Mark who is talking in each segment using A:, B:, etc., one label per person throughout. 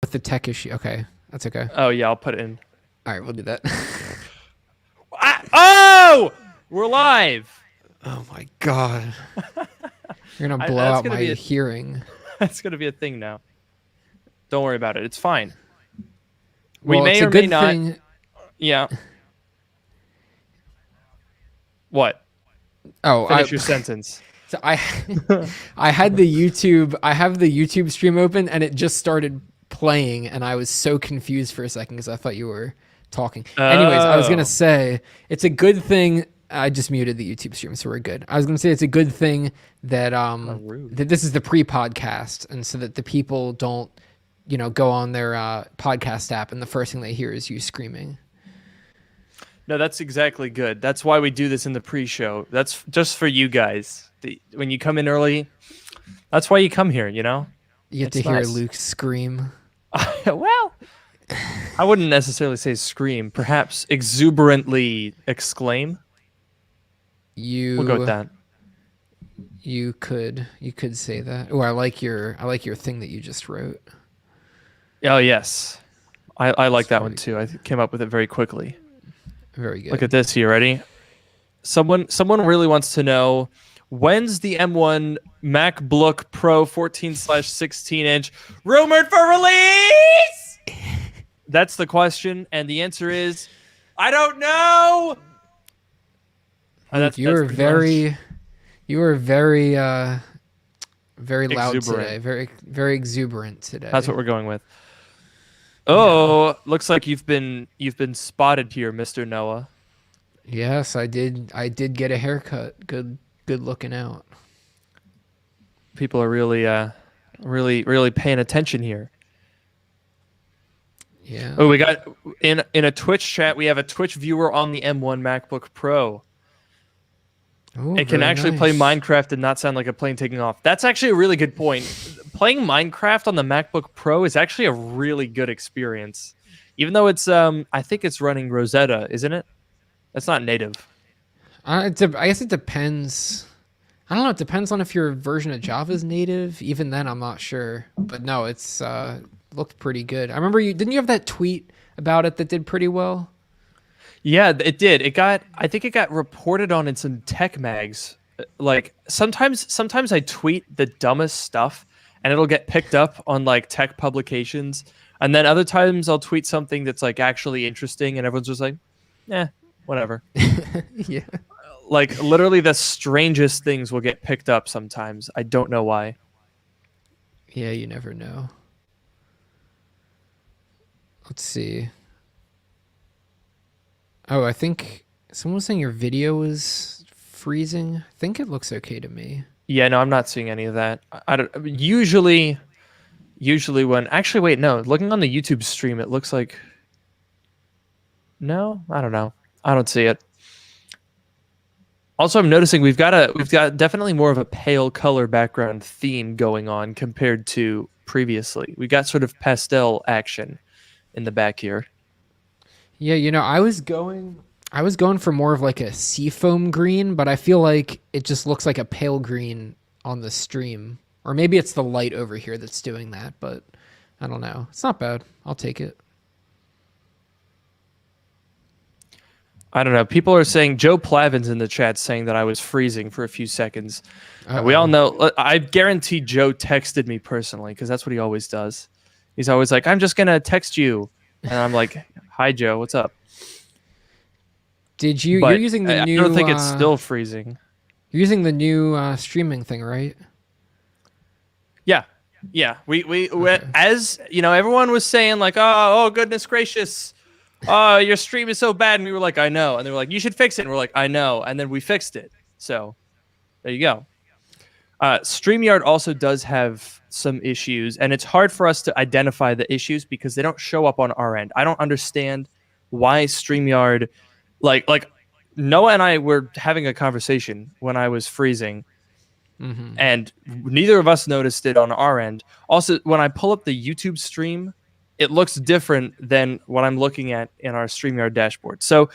A: with the tech issue. Okay, that's okay.
B: Oh yeah, I'll put it in.
A: All right, we'll do that.
B: Oh, we're live.
A: Oh my god, you're gonna blow
B: That's
A: out
B: gonna
A: my
B: be
A: hearing.
B: that's gonna be a thing now. Don't worry about it. It's fine. We
A: Well, it's
B: may
A: a
B: or may
A: good
B: not.
A: thing.
B: Yeah. What?
A: Oh,
B: Finish your sentence.
A: so I I had the YouTube. I have the YouTube stream open, and it just started playing, and I was so confused for a second because I thought you were talking. Anyways, I was gonna
B: Oh.
A: say it's a good thing. I just muted the YouTube stream, so we're good. I was gonna say it's a good thing that
B: Rude.
A: that this is the pre-podcast, and so that the people don't, go on their podcast app, and the first thing they hear is you screaming.
B: No, that's exactly good. That's why we do this in the pre-show. That's just for you guys. When you come in early, that's why you come here.
A: You get to
B: It's
A: hear
B: nice.
A: Luke scream.
B: Well, I wouldn't necessarily say scream. Perhaps exuberantly exclaim.
A: You
B: We'll go with that.
A: You could say that. Oh, I like your thing that you just wrote.
B: Oh yes, I like
A: That's
B: that one
A: very
B: too. I came up with it very quickly.
A: Very good.
B: Look at this. You ready? Someone really wants to know, when's the M1 MacBook Pro 14/16-inch rumored for release? That's the question, and the answer is, I don't know.
A: Luke, you were very very loud
B: Exuberant.
A: today. Very exuberant today.
B: That's what we're going with. Oh, looks like you've been spotted here, Mr. Noah.
A: Yes, I did get a haircut. Good looking out.
B: People are really paying attention here.
A: Yeah.
B: Oh, we got in a Twitch chat. We have a Twitch viewer on the M1 MacBook Pro.
A: Ooh,
B: It can
A: very
B: actually play
A: nice.
B: Minecraft and not sound like a plane taking off. That's actually a really good point. Playing Minecraft on the MacBook Pro is actually a really good experience. Even though it's I think it's running Rosetta, isn't it? That's not native.
A: I guess it depends. I don't know. It depends on if your version of Java is native. Even then, I'm not sure. But no, it's looked pretty good. I remember didn't you have that tweet about it that did pretty well?
B: Yeah, it did. I think it got reported on in some tech mags. Like sometimes I tweet the dumbest stuff and it'll get picked up on like tech publications. And then other times I'll tweet something that's like actually interesting and everyone's just like, whatever.
A: Yeah.
B: Like literally the strangest things will get picked up sometimes. I don't know why.
A: Yeah, you never know. Let's see. Oh, I think someone was saying your video was freezing. I think it looks okay to me.
B: Yeah, no, I'm not seeing any of that. I don't usually when actually wait, no, looking on the YouTube stream it looks like no, I don't know. I don't see it. Also, I'm noticing we've got definitely more of a pale color background theme going on compared to previously. We got sort of pastel action in the back here.
A: Yeah, I was going for more of like a seafoam green, but I feel like it just looks like a pale green on the stream. Or maybe it's the light over here that's doing that, but I don't know. It's not bad. I'll take it.
B: I don't know. People are saying Joe Plavin's in the chat saying that I was freezing for a few seconds. We all know. I guarantee Joe texted me personally because that's what he always does. He's always like, "I'm just gonna text you," and I'm like, "Hi, Joe. What's up?"
A: Did you?
B: But
A: You're using the new.
B: I don't think it's still freezing.
A: You're using the new streaming thing, right?
B: Yeah. We as you know, everyone was saying like, "Oh goodness gracious, your stream is so bad," and we were like, "I know," and they were like, "You should fix it," and we're like, "I know," and then we fixed it. So there you go. StreamYard also does have some issues, and it's hard for us to identify the issues because they don't show up on our end. I don't understand why StreamYard, like Noah and I were having a conversation when I was freezing, and neither of us noticed it on our end. Also, when I pull up the YouTube stream, it looks different than what I'm looking at in our StreamYard dashboard. So,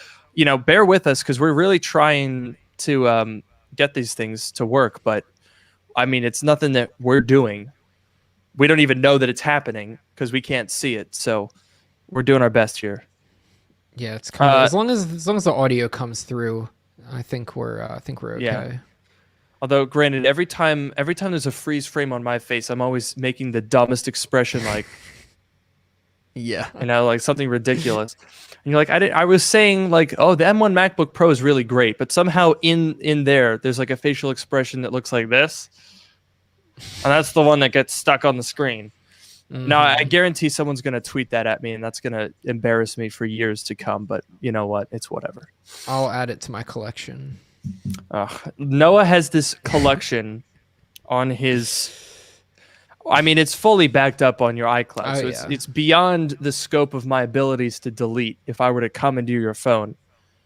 B: bear with us because we're really trying to get these things to work, but I mean, it's nothing that we're doing. we don't even know that it's happening because we can't see it. So we're doing our best here.
A: Yeah, it's kind of as long as the audio comes through, I think we're okay.
B: Yeah. Although, granted, every time there's a freeze frame on my face, I'm always making the dumbest expression, like,
A: yeah,
B: like something ridiculous. And you're like, I was saying like, oh, the M1 MacBook Pro is really great, but somehow in there's like a facial expression that looks like this, and that's the one that gets stuck on the screen. Mm-hmm. Now, I guarantee someone's going to tweet that at me, and that's going to embarrass me for years to come. But you know what? It's whatever.
A: I'll add it to my collection.
B: Noah has this collection on his. I mean, it's fully backed up on your iCloud, so it's beyond the scope of my abilities to delete if I were to commandeer your phone.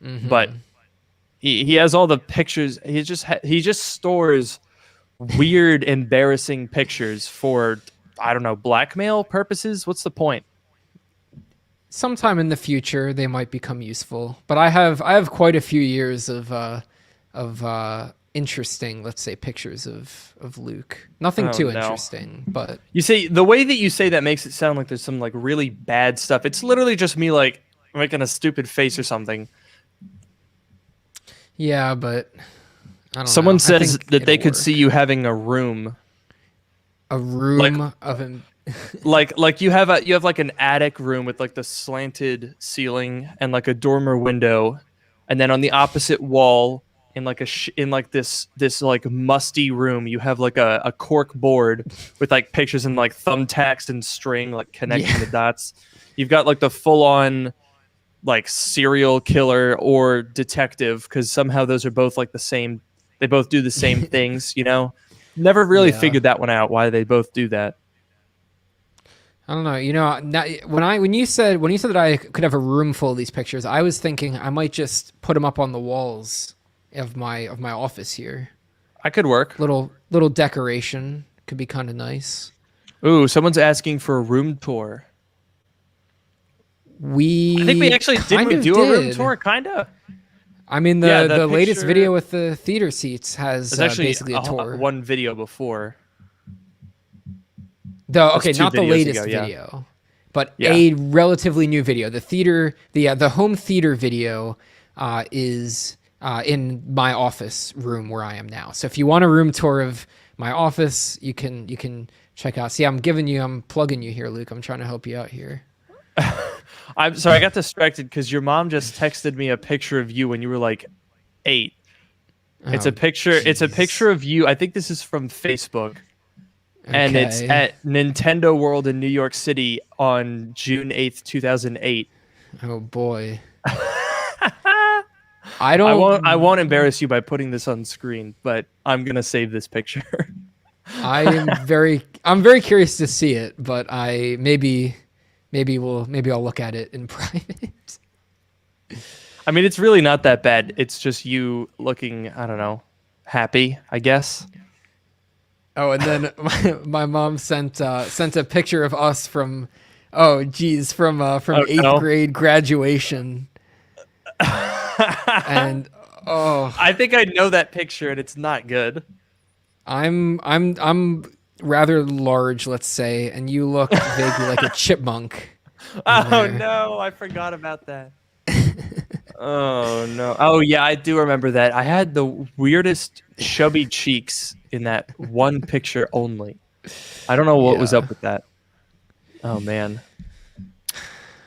B: Mm-hmm. But he has all the pictures. He just stores weird, embarrassing pictures for, I don't know, blackmail purposes. What's the point?
A: Sometime in the future, they might become useful. But I have quite a few years of interesting, let's say, pictures of Luke. Nothing too interesting, but
B: you see, the way that you say that makes it sound like there's some like really bad stuff. It's literally just me like making a stupid face or something.
A: Yeah, but I don't
B: Someone
A: know.
B: says that they could see you having a room.
A: A room of him.
B: like you have like an attic room with like the slanted ceiling and like a dormer window, and then on the opposite wall in like this like musty room, you have like a cork board with like pictures and like thumbtacks and string like connecting the dots. You've got like the full on like serial killer or detective, because somehow those are both like the same. They both do the same things, you know. Never really figured that one out, why they both do that.
A: I don't know. You know, when you said that I could have a room full of these pictures, I was thinking I might just put them up on the walls of my office here.
B: I could work.
A: Little decoration could be kind of nice.
B: Ooh, someone's asking for a room tour.
A: I
B: think we actually did do a room tour, kind of.
A: I mean, the latest video with the theater seats has
B: actually
A: basically a tour.
B: One video before.
A: Not the latest video, but a relatively new video. The home theater video is in my office room where I am now. So if you want a room tour of my office, you can check out. See, I'm plugging you here, Luke. I'm trying to help you out here.
B: I'm sorry, I got distracted because your mom just texted me a picture of you when you were like 8. It's a picture. Geez. It's a picture of you. I think this is from Facebook, and it's at Nintendo World in New York City on June 8th, 2008.
A: Oh boy.
B: I won't embarrass you by putting this on screen, but I'm gonna save this picture.
A: I'm very curious to see it, but Maybe I'll look at it in private.
B: I mean, it's really not that bad. It's just you looking, I don't know, happy, I guess.
A: Oh, and then my mom sent a picture of us from 8th grade graduation. And
B: I think I know that picture, and it's not good.
A: I'm rather large, let's say, and you look vaguely like a chipmunk.
B: Oh no, I forgot about that. Oh no. Oh yeah, I do remember that. I had the weirdest chubby cheeks in that one picture only. I don't know what was up with that. Oh man.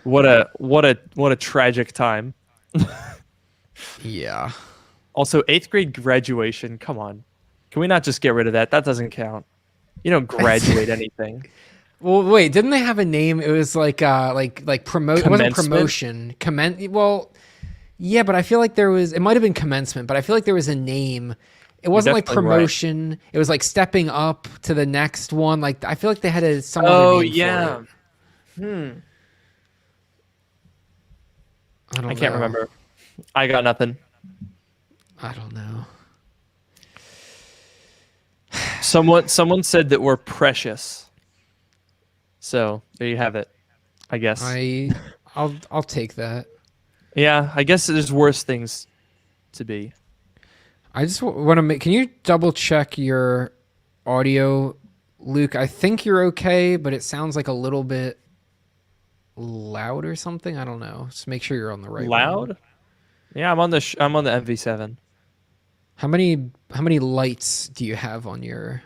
B: What a tragic time.
A: Yeah.
B: Also, 8th grade graduation, come on. Can we not just get rid of that? That doesn't count. You don't graduate anything.
A: Well, wait, didn't they have a name? It was like promote. It wasn't promotion. Well, yeah, but I feel like it might have been commencement, but I feel like there was a name. It wasn't like promotion. Right. It was like stepping up to the next one. Like I feel like they had some other name for it.
B: I can't remember. I got nothing.
A: I don't know.
B: Someone said that we're precious. So there you have it. I guess.
A: I'll take that.
B: Yeah, I guess there's worse things to be.
A: I just want to can you double check your audio Luke, I think you're okay, but it sounds like a little bit loud or something. I don't know. Just make sure you're on the right one.
B: Loud? Yeah, I'm on the MV7.
A: How many lights do you have on your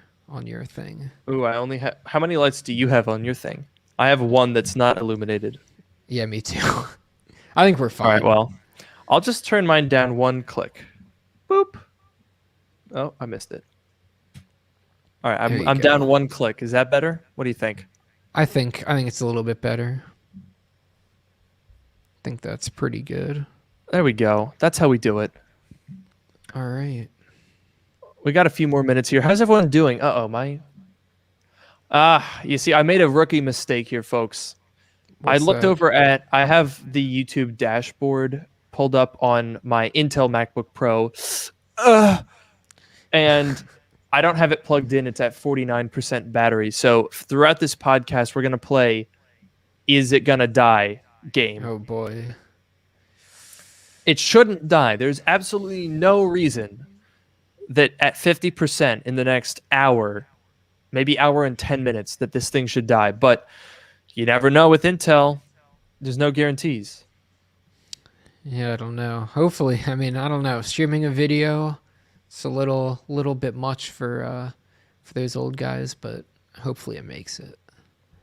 A: thing?
B: Ooh, I only have. How many lights do you have on your thing? I have one that's not illuminated.
A: Yeah, me too. I think we're
B: All right,
A: fine.
B: well, I'll just turn mine down one click. Boop. Oh, I missed it. All right,
A: There
B: I'm
A: you
B: I'm down
A: go.
B: one click. Is that better? What do you think?
A: I think it's a little bit better. I think that's pretty good.
B: There we go. That's how we do it.
A: All right.
B: We got a few more minutes here. How's everyone doing? Uh-oh, my. You see, I made a rookie mistake here, folks. I
A: What's
B: looked
A: that?
B: over at. I have the YouTube dashboard pulled up on my Intel MacBook Pro, and I don't have it plugged in. It's at 49% battery. So throughout this podcast, we're gonna play "Is It Gonna Die" game.
A: Oh boy.
B: It shouldn't die. There's absolutely no reason that at 50% in the next hour, maybe hour and 10 minutes, that this thing should die. But you never know with Intel. There's no guarantees.
A: Yeah, I don't know. Hopefully, I mean, I don't know. Streaming a video, it's a little bit much for those old guys, but hopefully it makes it.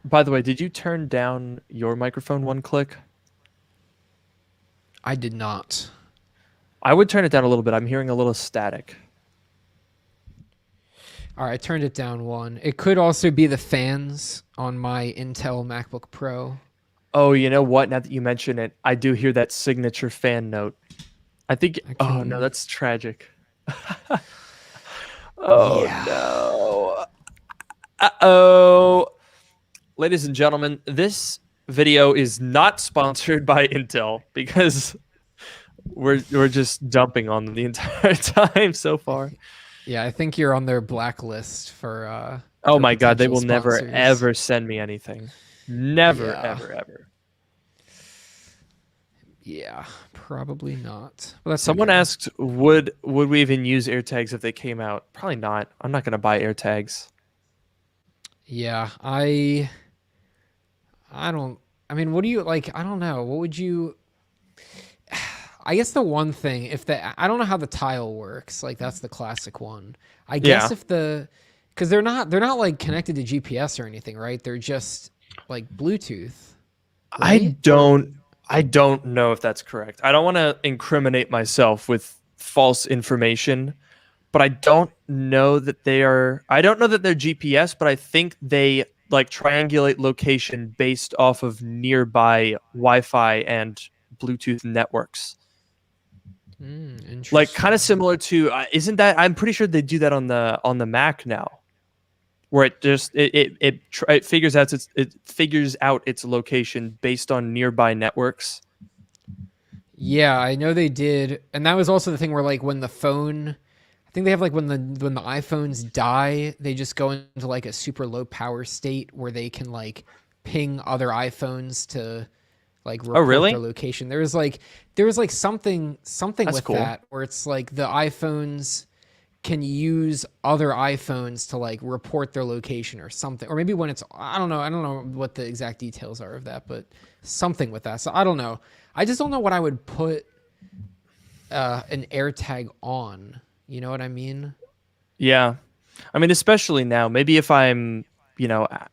B: By the way, did you turn down your microphone one click?
A: I did not.
B: I would turn it down a little bit. I'm hearing a little static.
A: All right, I turned it down one. It could also be the fans on my Intel MacBook Pro.
B: Oh, you know what? Now that you mention it, I do hear that signature fan note. I think.
A: I
B: Oh no,
A: can.
B: that's tragic. Oh
A: Yeah.
B: no. Uh-oh. Ladies and gentlemen, this video is not sponsored by Intel because we're just dumping on them the entire time so far.
A: Yeah, I think you're on their blacklist
B: Oh
A: for
B: my god, they
A: potential
B: will never
A: sponsors.
B: ever send me anything. Never
A: Yeah.
B: ever ever.
A: Yeah, probably not. But that's
B: Someone
A: okay.
B: asked would we even use AirTags if they came out? Probably not. I'm not going to buy AirTags.
A: Yeah, I don't. I mean, what do you like? I don't know. What would you? I guess the one thing, if the I don't know how the tile works. Like that's the classic one. I guess
B: Yeah.
A: if the because they're not like connected to GPS or anything, right? They're just like Bluetooth,
B: I
A: right? Or
B: don't I don't know if that's correct. I don't want to incriminate myself with false information, but I don't know that they're GPS, but I think they like triangulate location based off of nearby Wi-Fi and Bluetooth networks. Like kind of
A: interesting.
B: similar to isn't that I'm pretty sure they do that on the Mac now, where it just it figures out its location based on nearby networks.
A: Yeah, I know they did, and that was also the thing where like when the phone, I think they have like when the iPhones die, they just go into like a super low power state where they can like ping other iPhones to like
B: Oh,
A: report their
B: really?
A: location. There was like something
B: That's
A: with
B: cool.
A: that where it's like the iPhones can use other iPhones to like report their location or something. Or maybe when it's I don't know what the exact details are of that, but something with that. So I don't know. I just don't know what I would put an AirTag on. You know what I mean?
B: Yeah. I mean, especially now, maybe if I'm,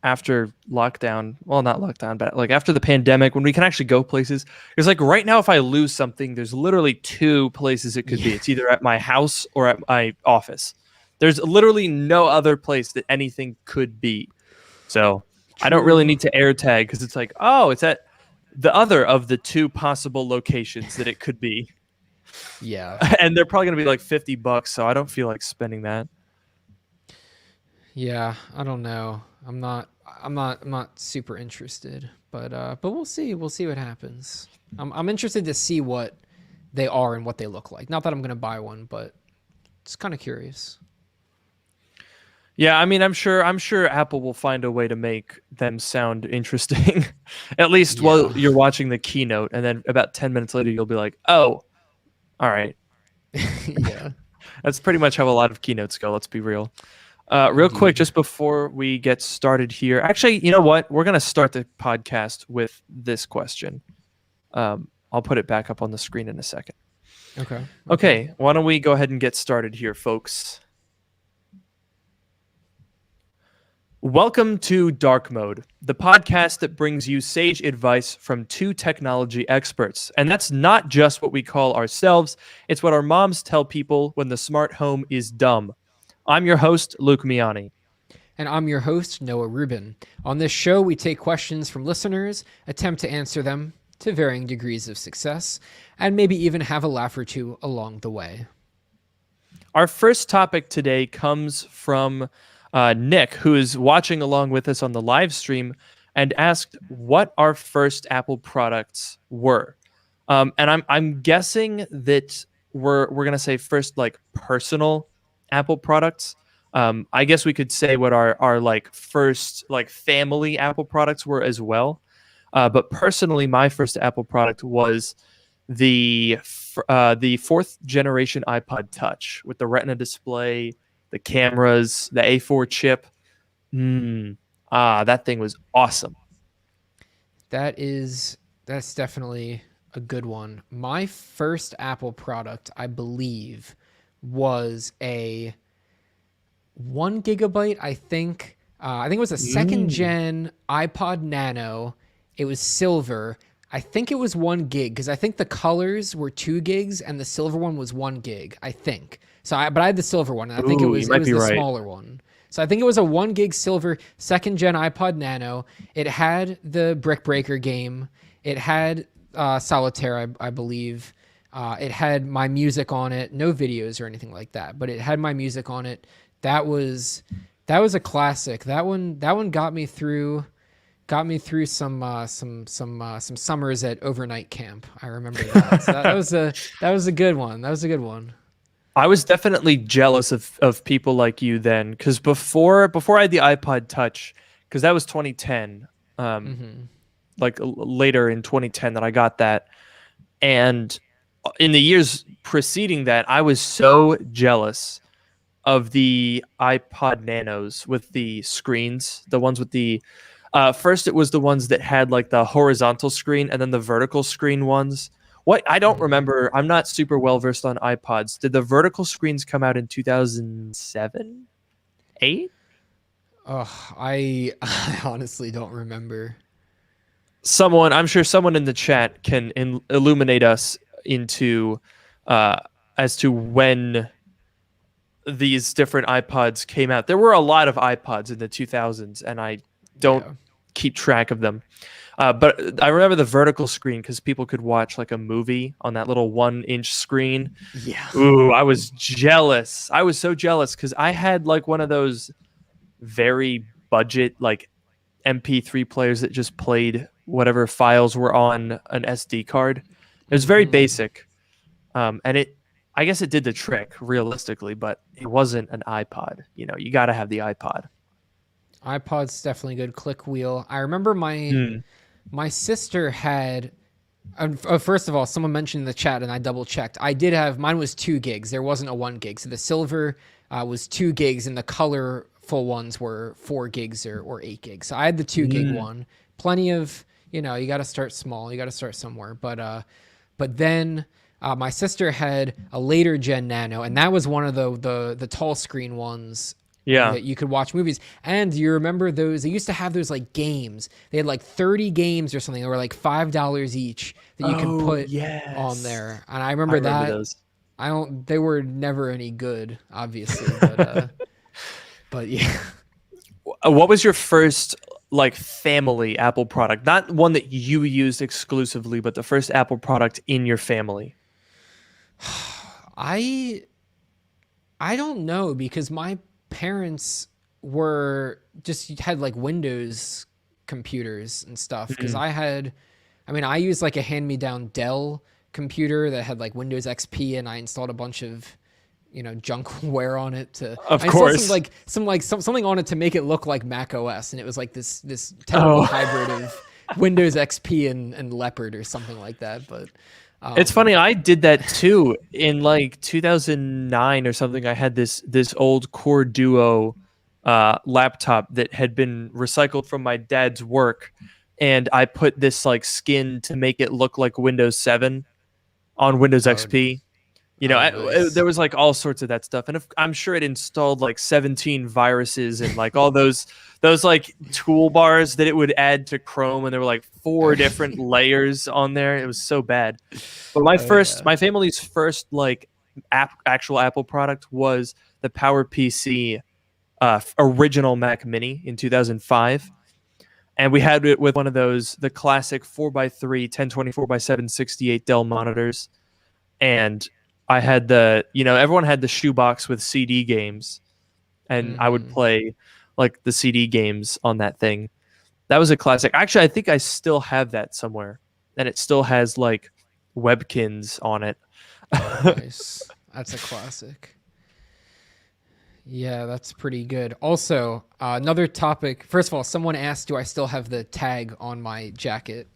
B: after lockdown, well, not lockdown, but like after the pandemic, when we can actually go places, it's like right now, if I lose something, there's literally two places it could be.
A: Yeah,
B: It's either at my house or at my office. There's literally no other place that anything could be. So I don't really
A: true.
B: need to air tag because it's like, oh, it's at the other of the two possible locations that it could be.
A: Yeah.
B: And they're probably going to be like $50. So I don't feel like spending that.
A: Yeah, I don't know. I'm not super interested, but we'll see. We'll see what happens. I'm interested to see what they are and what they look like. Not that I'm gonna buy one, but just kind of curious.
B: Yeah, I mean, I'm sure Apple will find a way to make them sound interesting, at least while
A: Yeah.
B: you're watching the keynote, and then about 10 minutes later, you'll be like, "Oh, all right."
A: Yeah.
B: That's pretty much how a lot of keynotes go. Let's be real. Real quick,
A: Indeed.
B: just before we get started here, actually, you know what? We're gonna start the podcast with this question. I'll put it back up on the screen in a second.
A: Okay.
B: Okay, why don't we go ahead and get started here, folks? Welcome to Drk Mode, the podcast that brings you sage advice from two technology experts. And that's not just what we call ourselves, it's what our moms tell people when the smart home is dumb. I'm your host, Luke Miani.
A: And I'm your host, Noah Rubin. On this show, we take questions from listeners, attempt to answer them to varying degrees of success, and maybe even have a laugh or two along the way.
B: Our first topic today comes from Nick, who is watching along with us on the live stream, and asked what our first Apple products were. And I'm guessing that we're gonna say first like personal Apple products. I guess we could say what our like first like family Apple products were as well. But personally, my first Apple product was the fourth generation iPod Touch with the Retina display, the cameras, the A4 chip. That thing was awesome.
A: That's definitely a good one. My first Apple product, I believe, was a 1 gigabyte. I think it was a second gen iPod Nano. It was silver. I think it was 1 gig because I think the colors were 2 gigs and the silver one was 1 gig. I think so. But I had the silver one, and I think it was the smaller one. So I think it was a 1 gig silver second gen iPod Nano. It had the Brick Breaker game. It had Solitaire, I believe. It had my music on it. No videos or anything like that, but it had my music on it. That was a classic. That one got me through some summers at overnight camp. I remember that. So that was a good one. That was a good one.
B: I was definitely jealous of people like you then, because before I had the iPod Touch, because that was 2010, like later in 2010 that I got that, and in the years preceding that, I was so jealous of the iPod Nanos with the screens, the ones with the first it was the ones that had like the horizontal screen and then the vertical screen ones. What I don't remember, I'm not super well versed on iPods. Did the vertical screens come out in 2007, 8?
A: Oh, I honestly don't remember.
B: I'm sure someone in the chat can illuminate us into as to when these different iPods came out. There were a lot of iPods in the 2000s, and I don't keep track of them. But I remember the vertical screen because people could watch like a movie on that little 1-inch screen.
A: Yeah.
B: Ooh, I was jealous. I was so jealous because I had like one of those very budget like MP3 players that just played whatever files were on an SD card. It was very basic. And I guess it did the trick realistically, but it wasn't an iPod. You know, you got to have the iPod.
A: iPod's definitely good. Click wheel. I remember my sister had. First of all, someone mentioned in the chat, and I double checked. I did have mine was 2 gigs. There wasn't a 1 gig. So the silver was 2 gigs, and the colorful ones were 4 gigs or 8 gigs. So I had the 2 gig one. Plenty of you got to start small. You got to start somewhere. But then. My sister had a later gen Nano, and that was one of the tall screen ones.
B: Yeah,
A: that you could watch movies. And you remember those? They used to have those like games. They had like 30 games or something. They were like $5 each that you could put on there. And I remember that. Those. They were never any good, obviously. But yeah.
B: What was your first like family Apple product? Not one that you used exclusively, but the first Apple product in your family.
A: I don't know, because my parents had like Windows computers and stuff, because I used like a hand-me-down Dell computer that had like Windows XP, and I installed a bunch of junkware on it something on it to make it look like Mac OS, and it was like this terrible hybrid of Windows XP and Leopard or something like that. But
B: it's funny, I did that too in like 2009 or something. I had this old Core Duo laptop that had been recycled from my dad's work, and I put this like skin to make it look like Windows 7 on Windows
A: Oh,
B: XP.
A: oh, nice.
B: There was like all sorts of that stuff, and I'm sure it installed like 17 viruses and like all those like toolbars that it would add to Chrome, and there were like 4 different layers on there. It was so bad. But
A: Oh yeah.
B: my family's first like actual Apple product was the PowerPC original Mac Mini in 2005. And we had it with one of those, the classic 4x3, 1024 by 768 Dell monitors. And I had everyone had the shoebox with CD games. And I would play like the CD games on that thing. That was a classic. Actually, I think I still have that somewhere. And it still has like Webkins on it.
A: Oh, nice. That's a classic. Yeah, that's pretty good. Also, another topic. First of all, someone asked, "Do I still have the tag on my jacket?"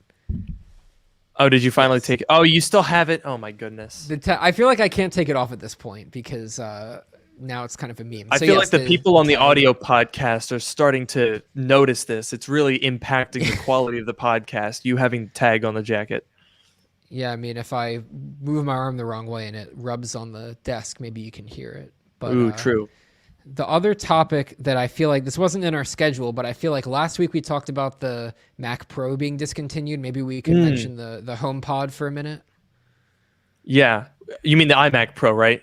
B: Oh, did you finally
A: Yes.
B: take it? Oh, you still have it? Oh my goodness.
A: I feel like I can't take it off at this point because now it's kind of a meme.
B: I
A: So
B: feel
A: yes,
B: like the people on the
A: tag.
B: audio podcast are starting to notice this. It's really impacting the quality of the podcast, you having tag on the jacket.
A: Yeah, I mean, if I move my arm the wrong way and it rubs on the desk, maybe you can hear it. But
B: Ooh, true.
A: the other topic that I feel like this wasn't in our schedule, but I feel like last week we talked about the Mac Pro being discontinued. Maybe we could mention the HomePod for a minute.
B: Yeah. You mean the iMac Pro, right?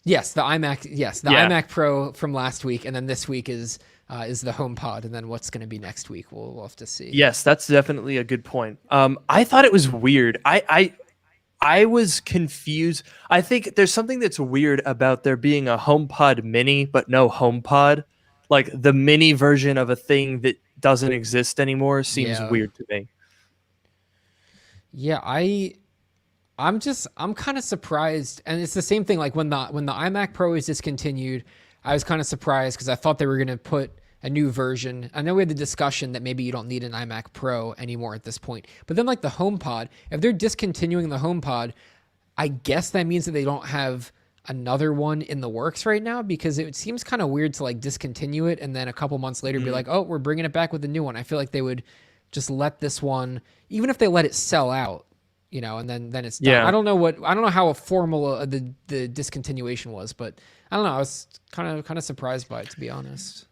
A: Yes, the iMac. Yes, the
B: Yeah.
A: iMac Pro from last week, and then this week is the HomePod, and then what's going to be next week, we'll have to see.
B: Yes, that's definitely a good point. I thought it was weird. I was confused. I think there's something that's weird about there being a HomePod Mini, but no HomePod. Like the mini version of a thing that doesn't exist anymore seems
A: Yeah,
B: weird to me.
A: yeah. I'm kind of surprised, and it's the same thing. Like when the iMac Pro is discontinued, I was kind of surprised because I thought they were going to put a new version. I know we had the discussion that maybe you don't need an iMac Pro anymore at this point, but then like the HomePod, if they're discontinuing the HomePod, I guess that means that they don't have another one in the works right now because it seems kind of weird to like discontinue it and then a couple months later be like, oh, we're bringing it back with a new one. I feel like they would just let this one, even if they let it sell out, and then it's done.
B: Yeah.
A: I don't know how formal the discontinuation was, but I don't know. I was kind of surprised by it, to be honest.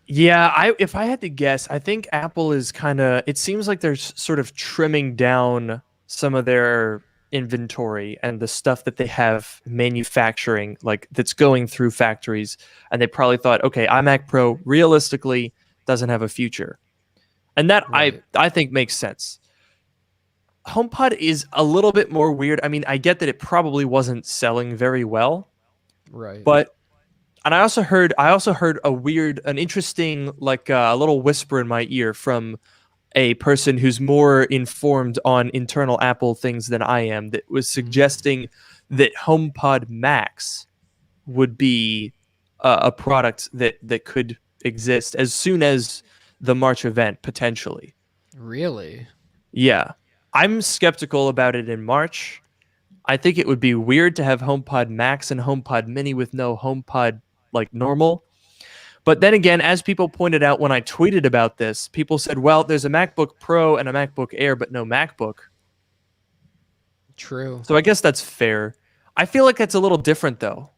B: Yeah, if I had to guess, I think Apple is it seems like they're sort of trimming down some of their inventory and the stuff that they have manufacturing, like that's going through factories. And they probably thought, okay, iMac Pro realistically doesn't have a future. And that
A: Right.
B: I think makes sense. HomePod is a little bit more weird. I mean, I get that it probably wasn't selling very well,
A: Right.
B: but and I also heard an interesting, like a little whisper in my ear from a person who's more informed on internal Apple things than I am, that was suggesting that HomePod Max would be a product that could exist as soon as the March event, potentially.
A: Really?
B: Yeah. I'm skeptical about it in March. I think it would be weird to have HomePod Max and HomePod Mini with no HomePod like normal. But then again, as people pointed out when I tweeted about this, people said, well, there's a MacBook Pro and a MacBook Air, but no MacBook.
A: True.
B: So I guess that's fair. I feel like that's a little different, though.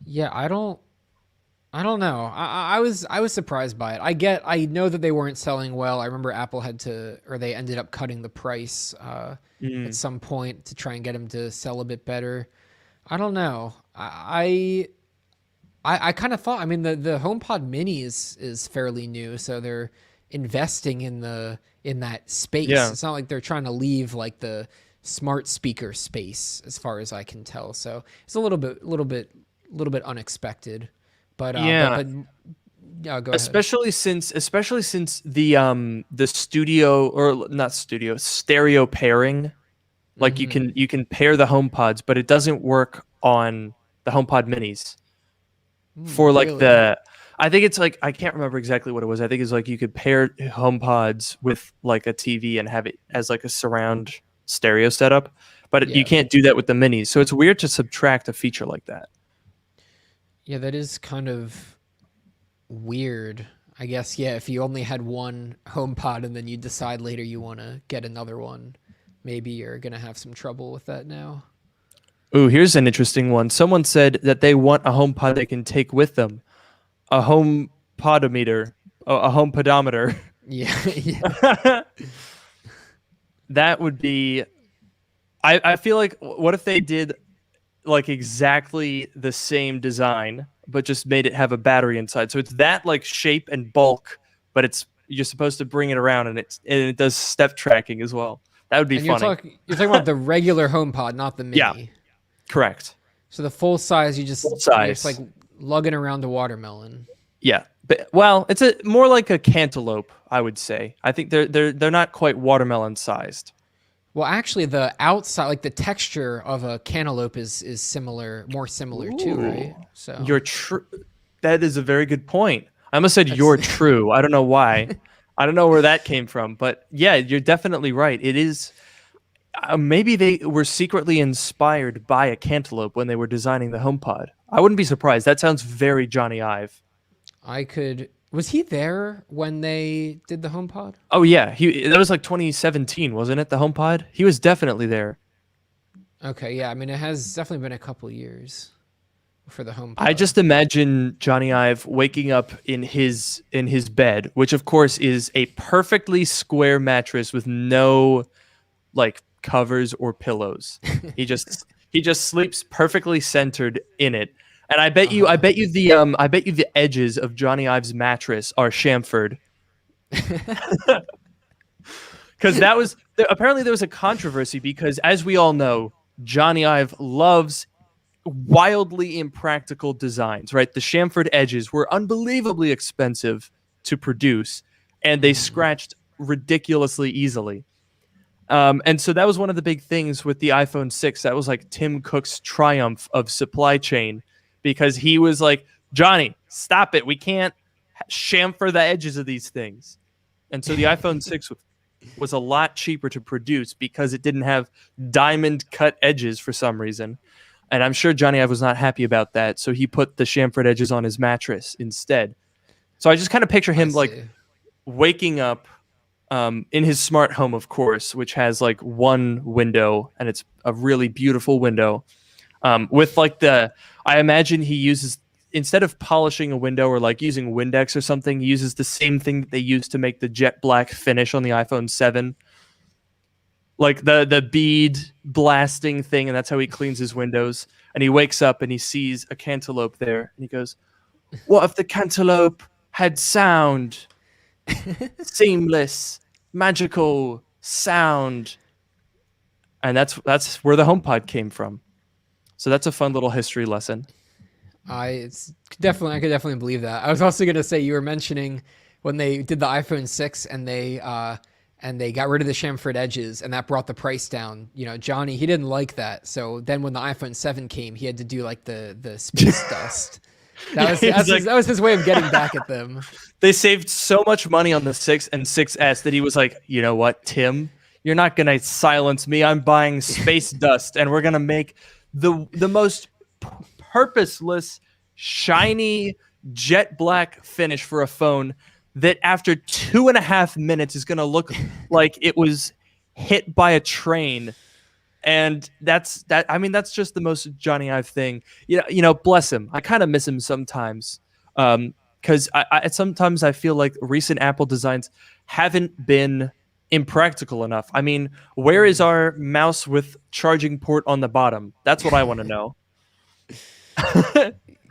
A: Yeah, I don't know. I was surprised by it. I know that they weren't selling well. I remember Apple they ended up cutting the price at some point to try and get them to sell a bit better. I don't know. I kind of thought. I mean, the HomePod Mini is fairly new, so they're investing in that space.
B: Yeah.
A: It's not like they're trying to leave like the smart speaker space, as far as I can tell. So it's a little bit unexpected. But
B: Yeah.
A: but yeah, go ahead.
B: Especially since the studio, or not studio, stereo pairing, like you can pair the HomePods, but it doesn't work on the HomePod Minis. For like
A: Really?
B: I think it's like, I can't remember exactly what it was. I think it's like you could pair HomePods with like a TV and have it as like a surround stereo setup, but you
A: Yeah.
B: can't do that with the Minis. So it's weird to subtract a feature like that.
A: Yeah, that is kind of Weird. I guess, yeah, if you only had one HomePod and then you decide later you want to get another one, maybe you're going to have some trouble with that now.
B: Ooh, here's an interesting one. Someone said that they want a HomePod they can take with them, a home podometer, a home podometer.
A: Yeah, yeah.
B: That would be. I feel like, what if they did like exactly the same design, but just made it have a battery inside? So it's that like shape and bulk, but you're supposed to bring it around, and it does step tracking as well. That would be
A: And
B: funny.
A: You're talking about the regular HomePod, not the mini.
B: Yeah, correct.
A: So the full size, you're just like lugging around a watermelon.
B: Yeah, but well, it's more like a cantaloupe, I would say. I think they're not quite watermelon sized.
A: Well, actually, the outside, like the texture of a cantaloupe, is similar, more similar too, right? So
B: You're true. That is a very good point. I almost said you're true. I don't know why. I don't know where that came from, but yeah, you're definitely right. It is. Maybe they were secretly inspired by a cantaloupe when they were designing the HomePod. I wouldn't be surprised. That sounds very Johnny Ive.
A: Was he there when they did the HomePod?
B: Oh yeah, that was like 2017, wasn't it? The HomePod. He was definitely there.
A: Okay, yeah. I mean, it has definitely been a couple years for the HomePod.
B: I just imagine Johnny Ive waking up in his bed, which of course is a perfectly square mattress with no like covers or pillows. He just sleeps perfectly centered in it. And I bet you the edges of Johnny Ive's mattress are chamfered. Because apparently there was a controversy because, as we all know, Johnny Ive loves wildly impractical designs, right? The chamfered edges were unbelievably expensive to produce, and they scratched ridiculously easily. And so that was one of the big things with the iPhone 6. That was like Tim Cook's triumph of supply chain, because he was like, Johnny, stop it. We can't chamfer the edges of these things. And so the iPhone 6 was a lot cheaper to produce because it didn't have diamond cut edges for some reason. And I'm sure Johnny Ive was not happy about that. So he put the chamfered edges on his mattress instead. So I just kind of picture him like waking up in his smart home, of course, which has like one window, and it's a really beautiful window. With like I imagine he uses, instead of polishing a window or like using Windex or something, he uses the same thing that they use to make the jet black finish on the iPhone 7. Like the bead blasting thing, and that's how he cleans his windows. And he wakes up and he sees a cantaloupe there, and he goes, "What if the cantaloupe had sound? Seamless, magical sound." And that's where the HomePod came from. So that's a fun little history lesson.
A: I could definitely believe that. I was also going to say, you were mentioning when they did the iPhone 6 and they got rid of the chamfered edges, and that brought the price down. You know, Johnny, he didn't like that. So then when the iPhone 7 came, he had to do like the space dust. That was his way of getting back at them.
B: They saved so much money on the 6 and 6S that he was like, you know what, Tim, you're not going to silence me. I'm buying space dust, and we're going to make the most purposeless, shiny, jet black finish for a phone that after 2.5 minutes is going to look like it was hit by a train. And that's just the most Johnny Ive thing. You know, bless him. I kind of miss him sometimes. Because sometimes I feel like recent Apple designs haven't been impractical enough. I mean, where is our mouse with charging port on the bottom? That's what I want to know.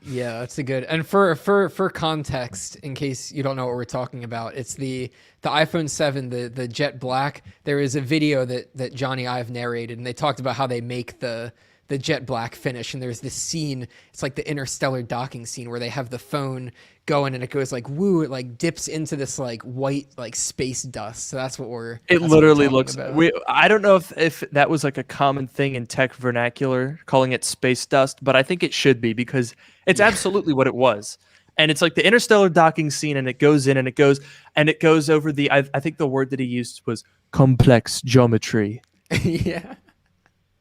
A: Yeah, that's a good. And for context, in case you don't know what we're talking about, it's the iPhone 7, the jet black. There is a video that Johnny Ive narrated, and they talked about how they make the jet black finish. And there's this scene, it's like the interstellar docking scene, where they have the phone going and it goes like woo, it like dips into this like white like space dust. So that's what
B: it literally looks about. I don't know if that was like a common thing in tech vernacular, calling it space dust, but I think it should be, because it's absolutely what it was. And it's like the interstellar docking scene, and it goes in and it goes over the I think the word that he used was complex geometry.
A: Yeah.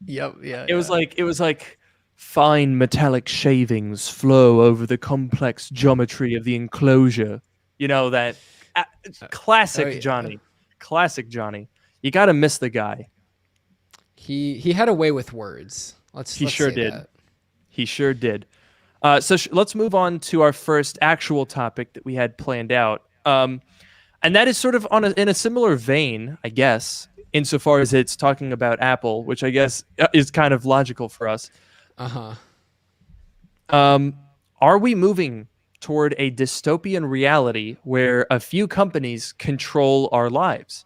A: Yep. Yeah.
B: It was like Fine metallic shavings flow over the complex geometry of the enclosure. You know that uh,
A: Oh
B: classic
A: yeah.
B: Johnny. Classic Johnny. You got to miss the guy.
A: He had a way with words.
B: He
A: Let's
B: sure
A: say
B: did.
A: that.
B: He sure did. Let's move on to our first actual topic that we had planned out. And that is sort of in a similar vein, I guess, insofar as it's talking about Apple, which I guess is kind of logical for us.
A: Uh-huh.
B: Um, are we moving toward a dystopian reality where a few companies control our lives?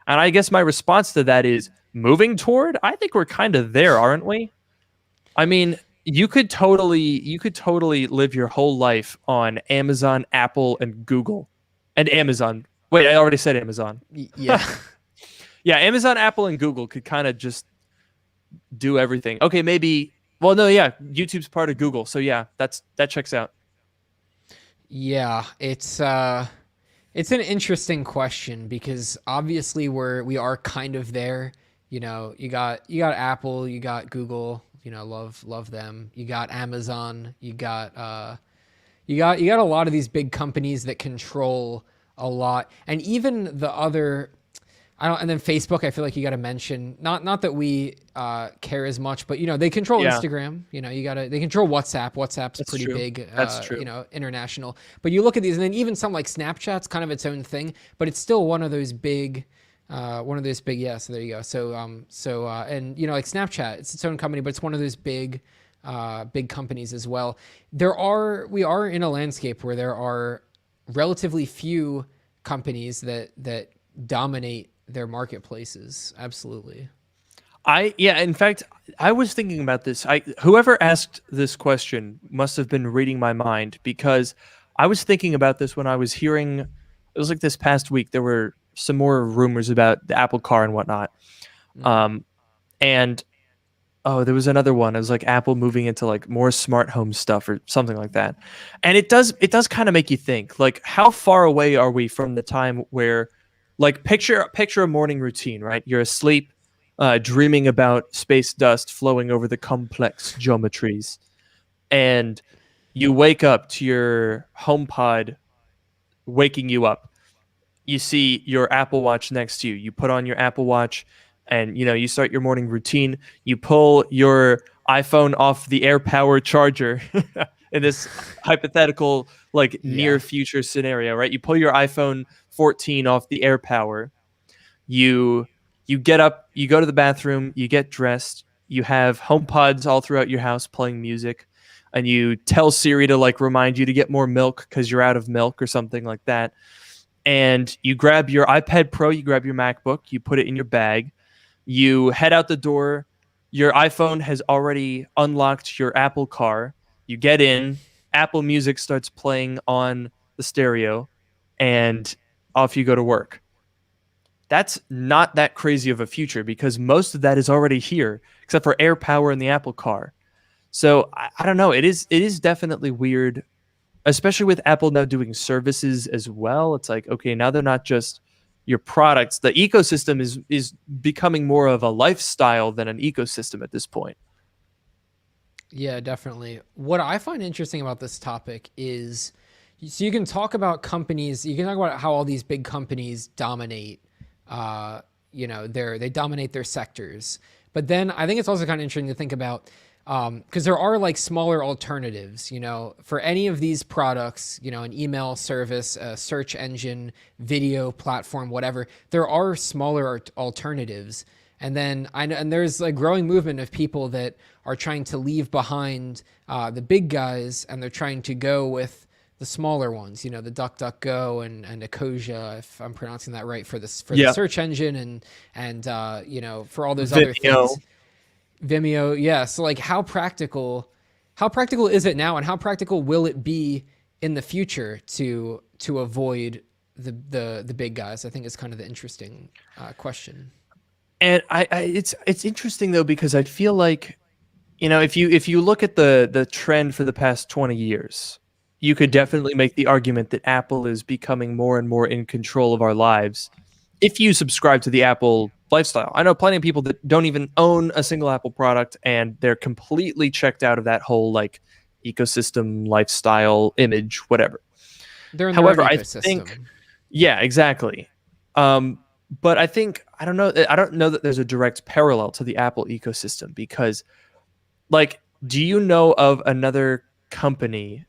B: And I guess my response to that is moving toward. I think we're kind of there, aren't we? I mean, you could totally live your whole life on Amazon, Apple, and Google, and Amazon. Wait, I already said Amazon.
A: Yeah.
B: Yeah, Amazon, Apple, and Google could kind of just do everything. Okay, maybe. Well, no, yeah, YouTube's part of Google, so yeah, that checks out.
A: Yeah, it's an interesting question because obviously we are kind of there. You know, you got Apple, you got Google, you know, love them. You got Amazon, you got a lot of these big companies that control a lot. And even the other I don't, and then Facebook, I feel like you got to mention, not that we care as much, but you know they control
B: Yeah,
A: Instagram. You know, they control WhatsApp. WhatsApp's
B: that's
A: pretty
B: true.
A: big.
B: That's true.
A: You know, international. But you look at these, and then even some like Snapchat's kind of its own thing, but it's still one of those big. Yeah. So there you go. And you know, like Snapchat, it's its own company, but it's one of those big companies as well. We are in a landscape where there are relatively few companies that dominate their marketplaces. Absolutely.
B: In fact, I was thinking about this. Whoever asked this question must have been reading my mind because I was thinking about this when I was hearing. It was like this past week. There were some more rumors about the Apple Car and whatnot.
A: Mm.
B: Um, and oh, there was another one. It was like Apple moving into like more smart home stuff or something like that. And it does kind of make you think, like, how far away are we from the time where, like, picture a morning routine, right? You're asleep, dreaming about space dust flowing over the complex geometries, and you wake up to your HomePod waking you up. You see your Apple Watch next to you. You put on your Apple Watch and you start your morning routine. You pull your iPhone off the air power charger in this hypothetical like near
A: Yeah.
B: future scenario, right? You pull your iPhone 14 off the air power. You you get up, you go to the bathroom, you get dressed, you have HomePods all throughout your house playing music, and you tell Siri to like remind you to get more milk because you're out of milk or something like that, and you grab your iPad Pro, you grab your MacBook, you put it in your bag, you head out the door. Your iPhone has already unlocked your Apple Car. You get in, Apple Music starts playing on the stereo, and off you go to work. That's not that crazy of a future because most of that is already here, except for air power in the Apple Car. So I don't know. It is definitely weird, especially with Apple now doing services as well. It's like, okay, now they're not just your products. The ecosystem is becoming more of a lifestyle than an ecosystem at this point.
A: Yeah, definitely. What I find interesting about this topic is so you can talk about companies, you can talk about how all these big companies dominate you know, they dominate their sectors. But then I think it's also kind of interesting to think about because there are like smaller alternatives, you know, for any of these products, you know, an email service, a search engine, video platform, whatever, there are smaller alternatives. And then and there's a growing movement of people that are trying to leave behind the big guys and they're trying to go with the smaller ones, you know, the DuckDuckGo and Ecosia, if I'm pronouncing that right, for the
B: Yeah,
A: search engine and you know, for all those other
B: Vimeo.
A: things. Vimeo, yeah. So like how practical is it now and how practical will it be in the future to avoid the big guys? I think is kind of the interesting question.
B: And it's interesting though because I feel like if you look at the trend for the past 20 years, you could definitely make the argument that Apple is becoming more and more in control of our lives if you subscribe to the Apple lifestyle. I know plenty of people that don't even own a single Apple product, and they're completely checked out of that whole like ecosystem, lifestyle, image, whatever.
A: They're in their own
B: However, I think,
A: ecosystem.
B: yeah, exactly. But I think I don't know. I don't know that there's a direct parallel to the Apple ecosystem because, like, do you know of another company,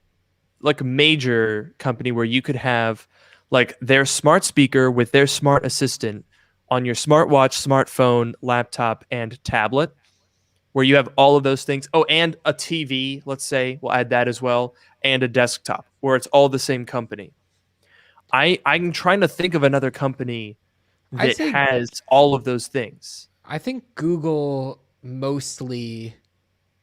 B: like a major company, where you could have like their smart speaker with their smart assistant on your smartwatch, smartphone, laptop, and tablet, where you have all of those things? Oh, and a TV, let's say, we'll add that as well, and a desktop, where it's all the same company. I'm trying to think of another company
A: I'd
B: that
A: say
B: has all of those things.
A: I think Google mostly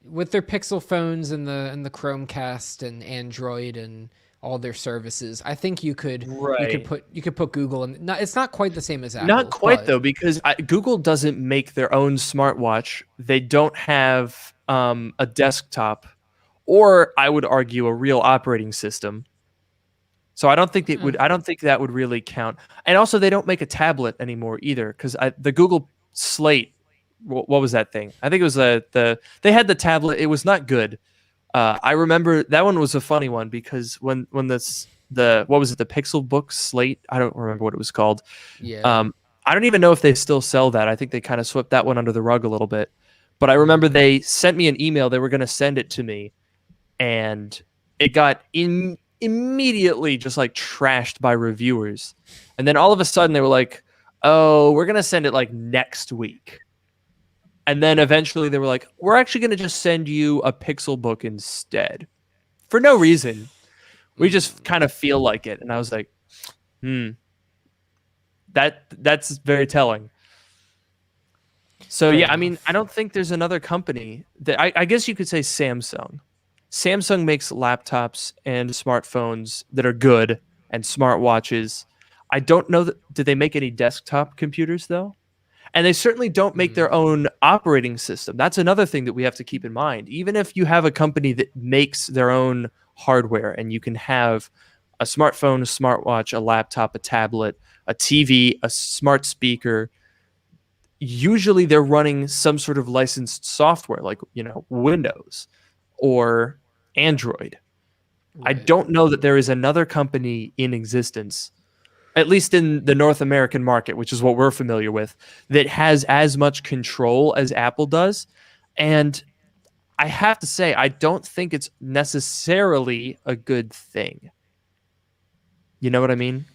A: with their Pixel phones and the Chromecast and Android and all their services. I think
B: Right.
A: you could put Google in. Not, it's not quite the same as
B: Not
A: Apple,
B: quite
A: but
B: though, because Google doesn't make their own smartwatch. They don't have a desktop, or I would argue a real operating system. So I don't think it
A: eh,
B: would. I don't think that would really count. And also, they don't make a tablet anymore either, because the Google Slate. What was that thing? I think it was the. They had the tablet. It was not good. I remember that one was a funny one because when the what was it, the Pixel Book Slate? I don't remember what it was called.
A: yeah.
B: Um, I don't even know if they still sell that. I think they kind of swept that one under the rug a little bit. But I
A: Mm.
B: remember they sent me an email. They were going to send it to me, and it got immediately just like trashed by reviewers. And then all of a sudden they were like, "Oh, we're going to send it like next week." And then eventually they were like, "We're actually going to just send you a Pixel Book instead." For no reason. We just
A: Mm.
B: kind of feel like it. And I was like, "Hmm, that's very telling." So
A: Fair
B: yeah, I mean, I
A: enough.
B: don't think there's another company that I guess you could say Samsung. Samsung makes laptops and smartphones that are good and smartwatches. I don't know that did they make any desktop computers though? And they certainly don't make
A: Mm.
B: their own operating system. That's another thing that we have to keep in mind. Even if you have a company that makes their own hardware and you can have a smartphone, a smartwatch, a laptop, a tablet, a TV, a smart speaker, usually they're running some sort of licensed software like, Windows or Android. I
A: Right.
B: don't know that there is another company in existence, at least in the North American market, which is what we're familiar with, that has as much control as Apple does. And I have to say, I don't think it's necessarily a good thing. You know what I mean?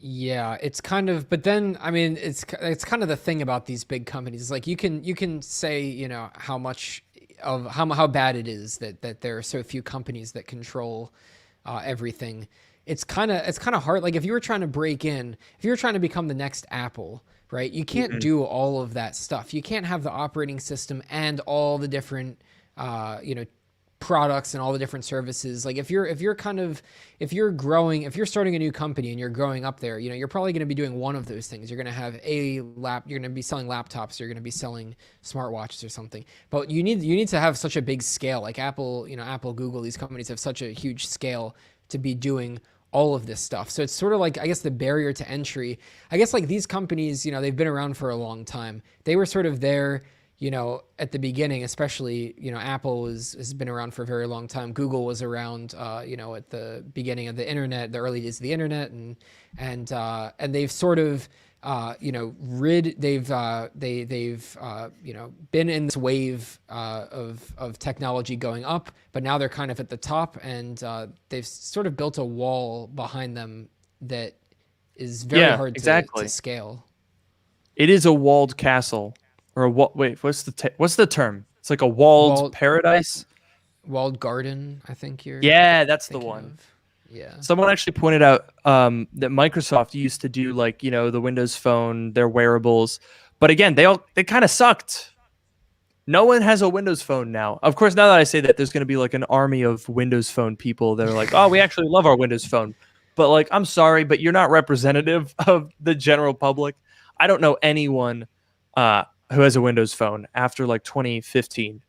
A: Yeah, it's kind of, but then I mean, it's kind of the thing about these big companies. Like you can say, you know, how much of how bad it is that there are so few companies that control everything. It's kind of hard. Like if you were trying to break in, if you were trying to become the next Apple, right? You can't
B: Hmm.
A: do all of that stuff. You can't have the operating system and all the different you know, products and all the different services. Like if you're kind of if you're growing, if you're starting a new company and you're growing up there, you know, you're probably going to be doing one of those things. You're going to have you're going to be selling laptops, you're going to be selling smartwatches or something. But you need to have such a big scale. Like Apple, you know, Apple, Google, these companies have such a huge scale to be doing all of this stuff. So it's sort of like, I guess, the barrier to entry. I guess like these companies, you know, they've been around for a long time. They were sort of there, you know, at the beginning, especially, you know, Apple has been around for a very long time. Google was around, you know, at the beginning of the internet, the early days of the internet, and they've sort of, you know, they've you know, been in this wave of technology going up, but now they're kind of at the top, and they've sort of built a wall behind them that is very
B: Yeah,
A: hard to
B: exactly.
A: scale.
B: It is a walled castle, or a wait. What's the term? It's like a walled
A: Wall
B: paradise.
A: Walled garden, I think you're
B: Yeah, that's the
A: thinking
B: one.
A: of. Yeah.
B: Someone actually pointed out that Microsoft used to do like the Windows Phone, their wearables, but again, they kind of sucked. No one has a Windows Phone now. Of course, now that I say that, there's going to be like an army of Windows Phone people that are like, "Oh, we actually love our Windows Phone," but like, I'm sorry, but you're not representative of the general public. I don't know anyone who has a Windows Phone after like 2015.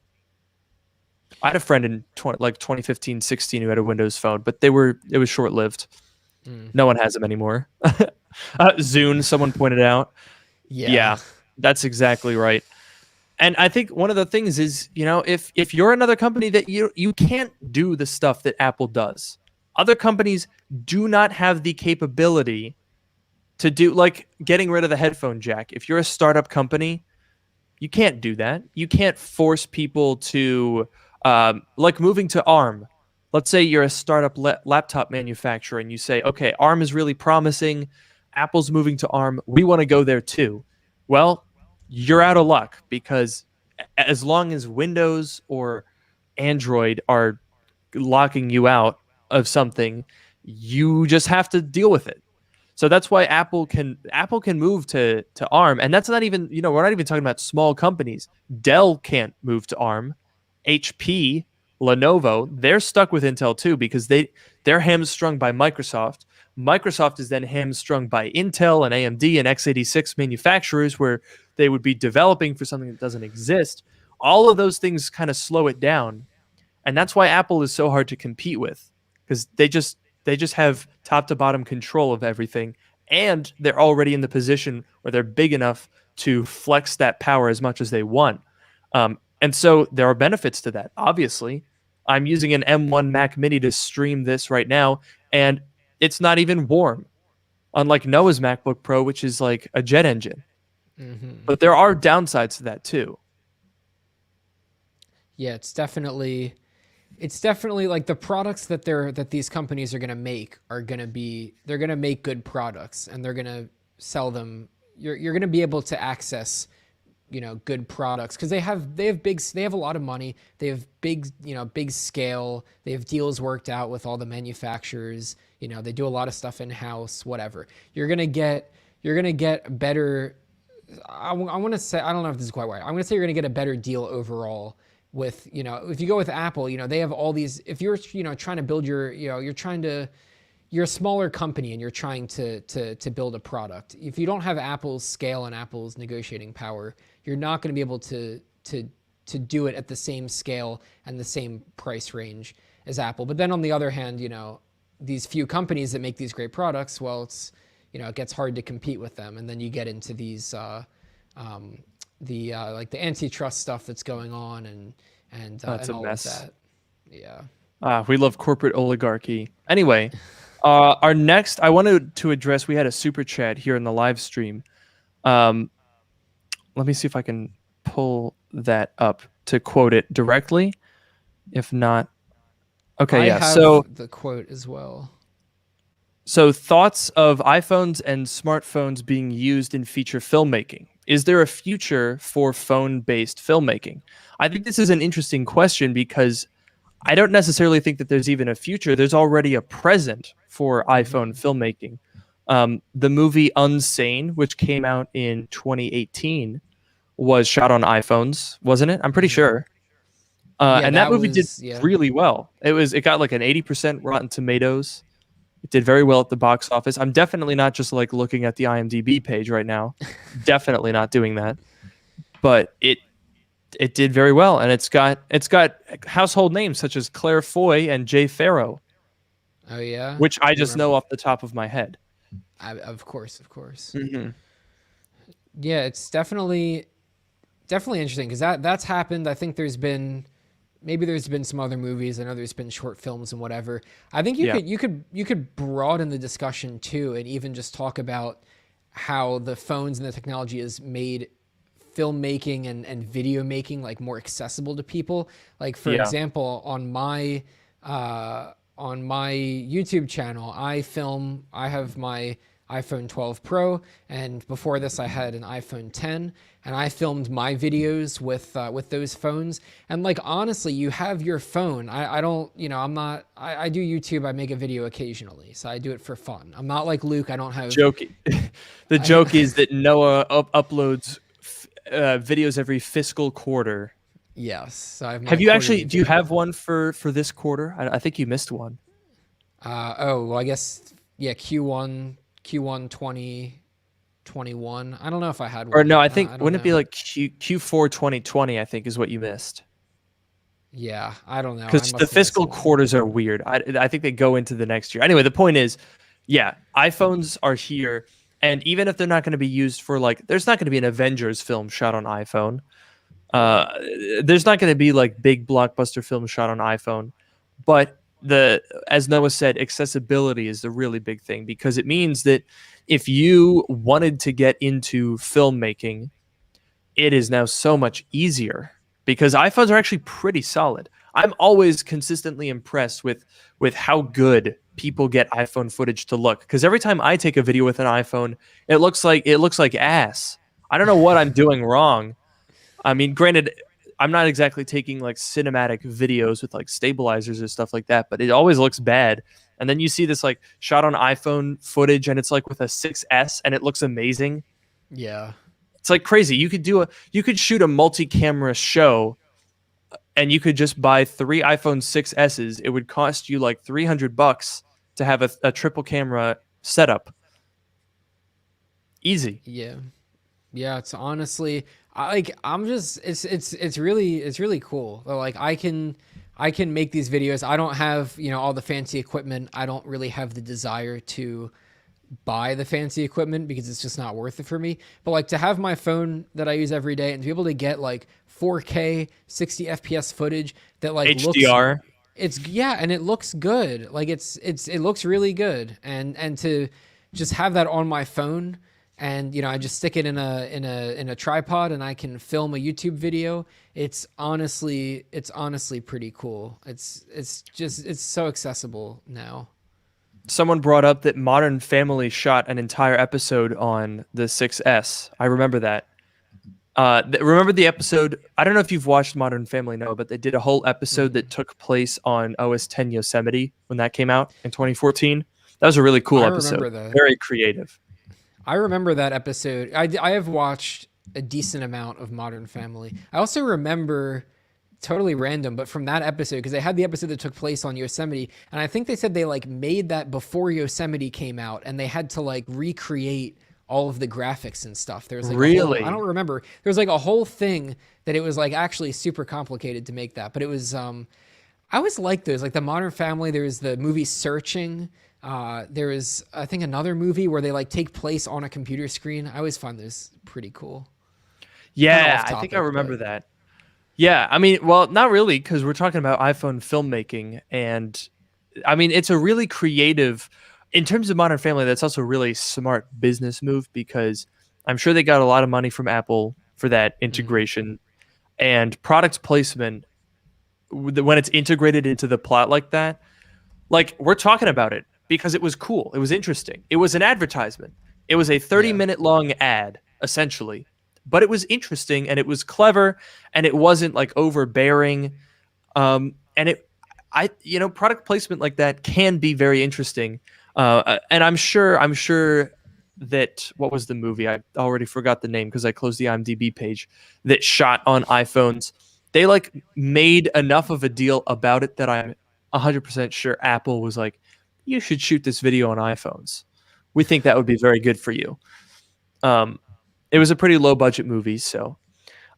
B: I had a friend in 2015, 16 who had a Windows Phone, but it was short lived.
A: Mm.
B: No one has them anymore. Zune, someone pointed out.
A: Yeah.
B: Yeah, that's exactly right. And I think one of the things is, if you're another company that you can't do the stuff that Apple does. Other companies do not have the capability to do, like, getting rid of the headphone jack. If you're a startup company, you can't do that. You can't force people to, like, moving to ARM. Let's say you're a startup laptop manufacturer and you say, okay, ARM is really promising. Apple's moving to ARM. We want to go there too. Well, you're out of luck, because as long as Windows or Android are locking you out of something, you just have to deal with it. So that's why Apple can move to ARM, and that's not even, we're not even talking about small companies. Dell can't move to ARM. HP, Lenovo, they're stuck with Intel too, because they're hamstrung by Microsoft. Microsoft is then hamstrung by Intel and AMD and x86 manufacturers, where they would be developing for something that doesn't exist. All of those things kind of slow it down, and that's why Apple is so hard to compete with, because they just have top to bottom control of everything, and they're already in the position where they're big enough to flex that power as much as they want. And so there are benefits to that. Obviously, I'm using an M1 Mac Mini to stream this right now, and it's not even warm, unlike Noah's MacBook Pro, which is like a jet engine.
A: Hmm.
B: But there are downsides to that too.
A: Yeah, it's definitely like the products that these companies are going to make are going to be they're going to make good products, and they're going to sell them. You're going to be able to access, good products, because they have a lot of money. They have big scale. They have deals worked out with all the manufacturers. They do a lot of stuff in house, whatever. You're going to get better. I want to say, I don't know if this is quite right. I'm going to say you're going to get a better deal overall with, if you go with Apple. They have all these. If you're, trying to build you're a smaller company and you're trying to build a product. If you don't have Apple's scale and Apple's negotiating power, you're not going to be able to do it at the same scale and the same price range as Apple. But then on the other hand, these few companies that make these great products, well, it gets hard to compete with them, and then you get into these like the antitrust stuff that's going on,
B: That's
A: and
B: a
A: all
B: mess.
A: of that. Yeah.
B: We love corporate oligarchy. Anyway, our next, I wanted to address, we had a super chat here in the live stream. Let me see if I can pull that up to quote it directly. If not, okay,
A: I
B: yeah.
A: have the quote as well.
B: So thoughts of iPhones and smartphones being used in feature filmmaking. Is there a future for phone-based filmmaking? I think this is an interesting question, because I don't necessarily think that there's even a future. There's already a present for iPhone filmmaking. The movie Unsane, which came out in 2018, was shot on iPhones, wasn't it? I'm pretty sure.
A: Yeah,
B: And that
A: that
B: movie did
A: was yeah.
B: really well. It got like an 80% Rotten Tomatoes. It did very well at the box office. I'm definitely not just like looking at the IMDb page right now. Definitely not doing that. But it did very well, and it's got household names such as Claire Foy and Jay Farrow,
A: Oh yeah.
B: which I
A: Do you
B: just
A: remember?
B: know off the top of my head.
A: Of course, of course.
B: Hmm.
A: Yeah, it's definitely interesting, because that's happened. I think there's been some other movies. I know there's been short films and whatever. I think you
B: Yeah.
A: could broaden the discussion too, and even just talk about how the phones and the technology has made filmmaking and video making like more accessible to people. Like, for
B: Yeah.
A: example, on my YouTube channel, I have my iPhone 12 Pro, and before this I had an iPhone 10, and I filmed my videos with those phones. And like, honestly, you have your phone. I don't, I'm not, I do YouTube. I make a video occasionally, so I do it for fun. I'm not like Luke. I don't have.
B: Joking. The joke is that Noah uploads videos every fiscal quarter.
A: Yes, so I have my
B: Have you
A: quarterly
B: actually? Do you
A: video.
B: have one for this quarter? I think you missed one.
A: Oh, well, I guess, yeah, Q1 2021. I don't know if I had
B: Or
A: one.
B: no, I
A: I
B: think,
A: don't
B: wouldn't it be
A: know.
B: like Q4 2020? I think is what you missed.
A: Yeah, I don't know. I
B: Because the
A: must have missed
B: fiscal
A: one.
B: quarters are weird. I think they go into the next year. Anyway, the point is, yeah, iPhones are here. And even if they're not going to be used for like, there's not going to be an Avengers film shot on iPhone.
A: Right.
B: Uh, there's not going to be like big blockbuster films shot on iPhone, but as Noah said, accessibility is the really big thing, because it means that if you wanted to get into filmmaking, it is now so much easier because iPhones are actually pretty solid. I'm always consistently impressed with how good people get iPhone footage to look, because every time I take a video with an iPhone, it looks like ass. I don't know what I'm doing wrong. I mean, granted, I'm not exactly taking like cinematic videos with like stabilizers or stuff like that, but it always looks bad. And then you see this like shot on iPhone footage and it's like with a 6S and it looks amazing.
A: Yeah.
B: It's like crazy. You could shoot a multi-camera show and you could just buy 3 iPhone 6S's. It would cost you like $300 to have a triple camera setup. Easy.
A: Yeah. Yeah, it's honestly, I'm just it's really cool. Like I can make these videos. I don't have, all the fancy equipment. I don't really have the desire to buy the fancy equipment because it's just not worth it for me. But like to have my phone that I use every day and to be able to get like 4K 60 FPS footage that like looks,
B: HDR.
A: and it looks good. Like it looks really good. And to just have that on my phone, and I just stick it in a tripod and I can film a YouTube video. It's honestly pretty cool. It's so accessible now.
B: Someone brought up that Modern Family shot an entire episode on the 6S. I remember that. Remember the episode? I don't know if you've watched Modern Family, no, but they did a whole episode that took place on OS 10 Yosemite when that came out in 2014. That was a really cool
A: I
B: episode.
A: remember that.
B: Very creative.
A: I remember that episode. I have watched a decent amount of Modern Family. I also remember, totally random, but from that episode, because they had the episode that took place on Yosemite, and I think they said they like made that before Yosemite came out, and they had to like recreate all of the graphics and stuff. There was like
B: Really?
A: I don't remember. There was like a whole thing that it was like actually super complicated to make that, but it was I always liked those, like the Modern Family. There was the movie Searching. There was, I think, another movie where they like take place on a computer screen. I always find those pretty cool.
B: Yeah,
A: Off
B: I think
A: topic,
B: I remember
A: but
B: that. Yeah, I mean, well, not really, because we're talking about iPhone filmmaking, and I mean, it's a really creative. In terms of Modern Family, that's also a really smart business move, because I'm sure they got a lot of money from Apple for that integration and product placement when it's integrated into the plot like that. Like, we're talking about it because it was cool. It was interesting. It was an advertisement. It was a 30-minute long ad, essentially. But it was interesting and it was clever and it wasn't like overbearing. And product placement like that can be very interesting. And I'm sure that, what was the movie? I already forgot the name because I closed the IMDb page, that shot on iPhones. They like made enough of a deal about it that I'm 100% sure Apple was like, you should shoot this video on iPhones. We think that would be very good for you. It was a pretty low budget movie, so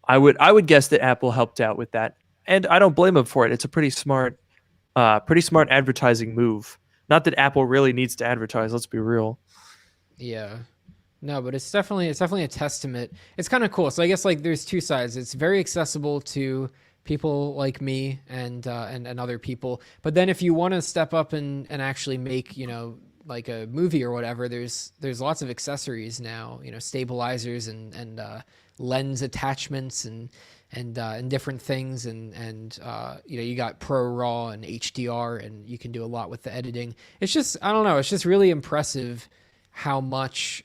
B: I would guess that Apple helped out with that, and I don't blame them for it. It's a pretty smart advertising move. Not that Apple really needs to advertise. Let's be real.
A: yeah. No, but it's definitely a testament. It's kind of cool. So I guess like there's two sides. It's very accessible to people like me and other people. But then if you want to step up and actually make, like a movie or whatever, there's lots of accessories now, stabilizers and lens attachments and different things, and you got Pro Raw and HDR, and you can do a lot with the editing. It's just, I don't know, it's just really impressive how much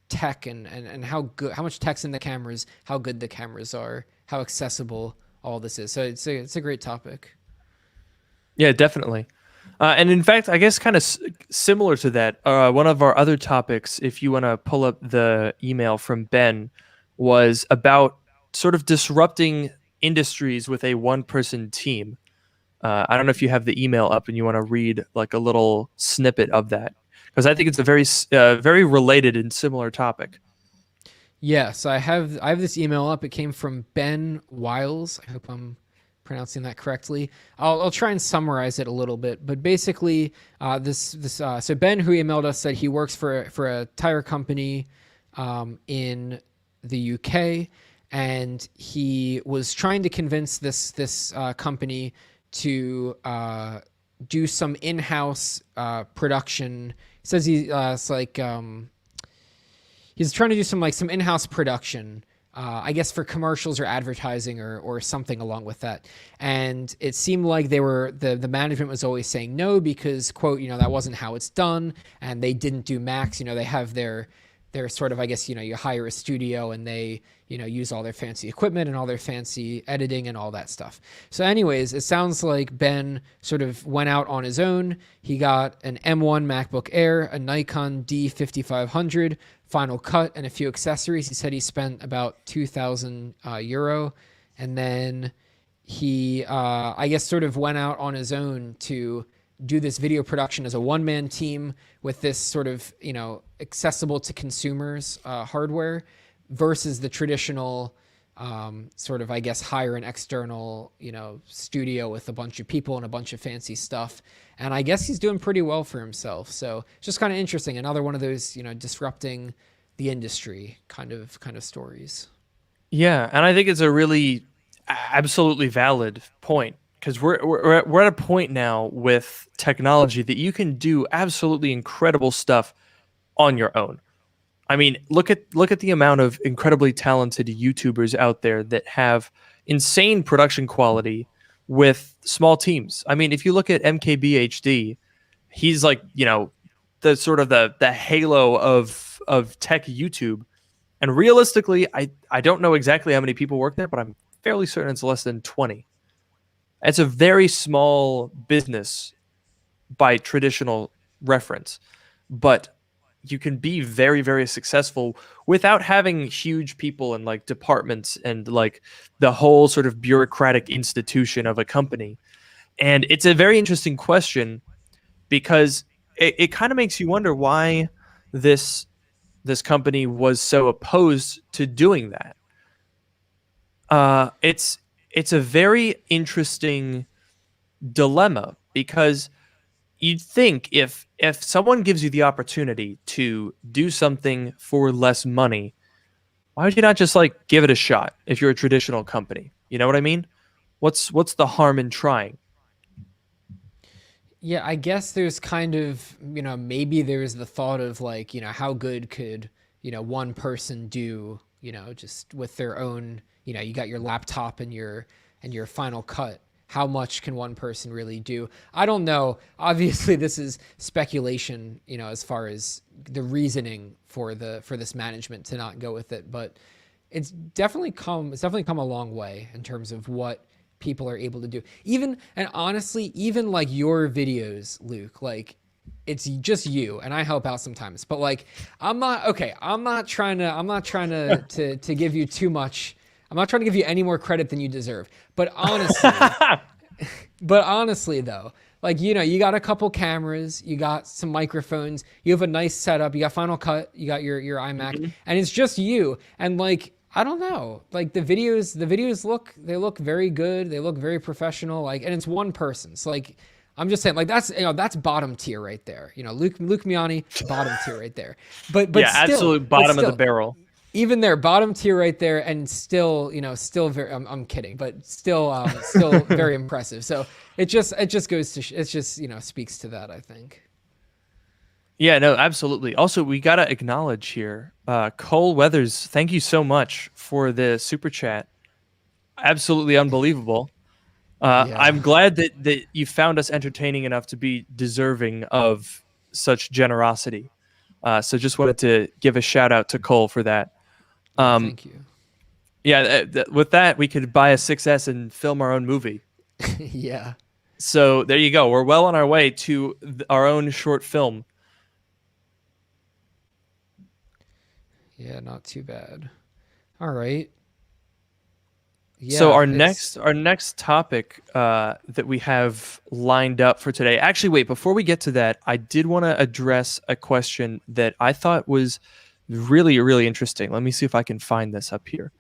A: tech and how much tech's in the cameras, how good the cameras are, how accessible all this is. So it's a great topic.
B: Yeah, definitely. And in fact, I guess kind of similar to that, one of our other topics, if you want to pull up the email from Ben, was about sort of disrupting industries with a one-person team. I don't know if you have the email up and you want to read like a little snippet of that, because I think it's a very related and similar topic.
A: Yes, I have this email up. It came from Ben Wiles. I hope I'm pronouncing that correctly. I'll try and summarize it a little bit, but basically, so Ben, who emailed us, said he works for a tire company in the UK, and he was trying to convince this company to do some in-house production. He says it's like he's trying to do some in-house production, I guess for commercials or advertising or something along with that. And it seemed like the management was always saying no because, quote, that wasn't how it's done, and they didn't do Max. They have their sort of, I guess, you hire a studio and they, use all their fancy equipment and all their fancy editing and all that stuff. So anyways, it sounds like Ben sort of went out on his own. He got an M1 MacBook Air, a Nikon D5500, Final Cut, and a few accessories. He said he spent about 2,000 euro. And then he, I guess, sort of went out on his own to do this video production as a one-man team with this sort of, accessible to consumers hardware versus the traditional sort of, I guess, hire an external, studio with a bunch of people and a bunch of fancy stuff. And I guess he's doing pretty well for himself. So it's just kind of interesting. Another one of those, disrupting the industry kind of stories.
B: Yeah, and I think it's a really absolutely valid point. Because we're at a point now with technology that you can do absolutely incredible stuff on your own. I mean, look at the amount of incredibly talented YouTubers out there that have insane production quality with small teams. I mean, if you look at MKBHD, he's like, the sort of the halo of tech YouTube. And realistically, I don't know exactly how many people work there, but I'm fairly certain it's less than 20. It's a very small business by traditional reference, but you can be very, very successful without having huge people and like departments and like the whole sort of bureaucratic institution of a company. And it's a very interesting question because it kind of makes you wonder why this company was so opposed to doing that. It's a very interesting dilemma because you'd think if someone gives you the opportunity to do something for less money, why would you not just like give it a shot if you're a traditional company? You know what I mean? What's the harm in trying?
A: Yeah, I guess there's kind of, maybe there's the thought of like, how good could, one person do, just with their own, you got your laptop and your Final Cut. How much can one person really do? I don't know. Obviously, this is speculation, as far as the reasoning for this management to not go with it. But it's definitely come a long way in terms of what people are able to do. And honestly, even like your videos, Luke, like it's just you, and I help out sometimes. But like, I'm not trying to give you too much. I'm not trying to give you any more credit than you deserve. But honestly though, like, you got a couple cameras, you got some microphones, you have a nice setup, you got Final Cut, you got your iMac, and it's just you. And like, I don't know, like the videos look very good. They look very professional. Like, and it's one person. So like, I'm just saying, like that's bottom tier right there. Luke Miani, bottom tier right there. But
B: yeah,
A: still,
B: absolute bottom of the barrel.
A: Even there, bottom tier right there, and still very. I'm kidding, but still very impressive. So it just goes to it just speaks to that, I think.
B: Yeah, no, absolutely. Also, we gotta acknowledge here, Cole Weathers. Thank you so much for the super chat. Absolutely unbelievable.
A: Yeah.
B: I'm glad that you found us entertaining enough to be deserving of such generosity. So just wanted to give a shout out to Cole for that.
A: Thank you.
B: Yeah, with that, we could buy a 6S and film our own movie.
A: Yeah.
B: So there you go. We're well on our way to our own short film.
A: Yeah, not too bad. All right. Yeah,
B: so our next topic that we have lined up for today. Actually, wait, before we get to that, I did want to address a question that I thought was really, really interesting. Let me see if I can find this up here.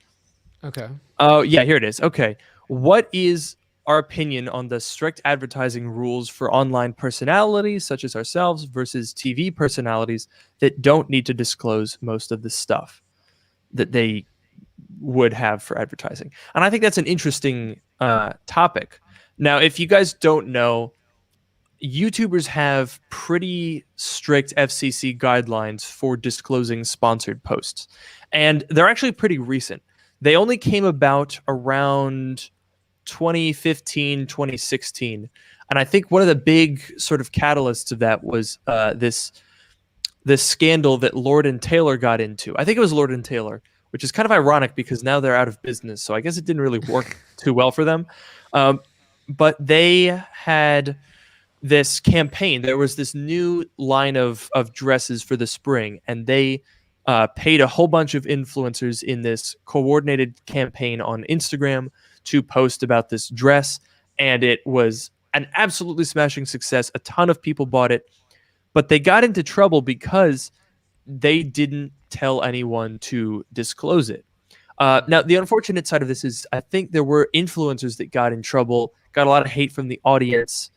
A: Okay.
B: Oh, yeah, here it is. Okay. What is our opinion on the strict advertising rules for online personalities such as ourselves versus TV personalities that don't need to disclose most of the stuff that they would have for advertising. And I think that's an interesting topic. Now, if you guys don't know, YouTubers have pretty strict FCC guidelines for disclosing sponsored posts. And they're actually pretty recent. They only came about around 2015, 2016. And I think one of the big sort of catalysts of that was this scandal that Lord and Taylor got into. I think it was Lord and Taylor, which is kind of ironic because now they're out of business. So I guess it didn't really work too well for them. But they had this campaign. There was this new line of dresses for the spring, and they paid a whole bunch of influencers in this coordinated campaign on Instagram to post about this dress. And it was an absolutely smashing success. A ton of people bought it, but they got into trouble because they didn't tell anyone to disclose it. Now, the unfortunate side of this is I think there were influencers that got in trouble, got a lot of hate from the audience,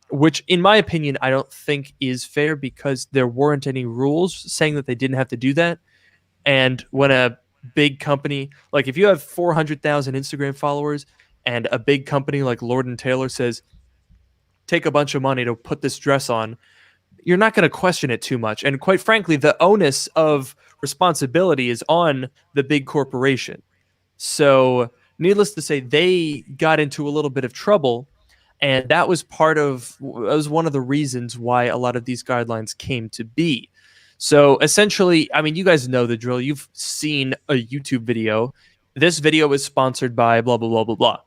B: which, in my opinion, I don't think is fair because there weren't any rules saying that they didn't have to do that. And when a big company, like if you have 400,000 Instagram followers and a big company like Lord and Taylor says, take a bunch of money to put this dress on, you're not going to question it too much. And quite frankly, the onus of responsibility is on the big corporation. So needless to say, they got into a little bit of trouble. And that was one of the reasons why a lot of these guidelines came to be. So essentially, I mean, you guys know the drill. You've seen a YouTube video. This video is sponsored by blah, blah, blah, blah, blah.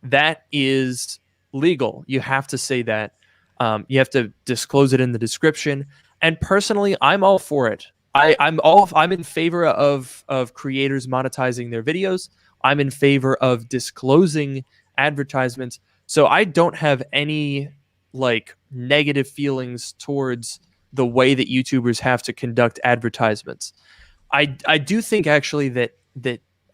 B: That is legal. You have to say that. You have to disclose it in the description. And personally, I'm all for it. I'm in favor of creators monetizing their videos. I'm in favor of disclosing advertisements. So I don't have any like negative feelings towards the way that YouTubers have to conduct advertisements. I do think actually that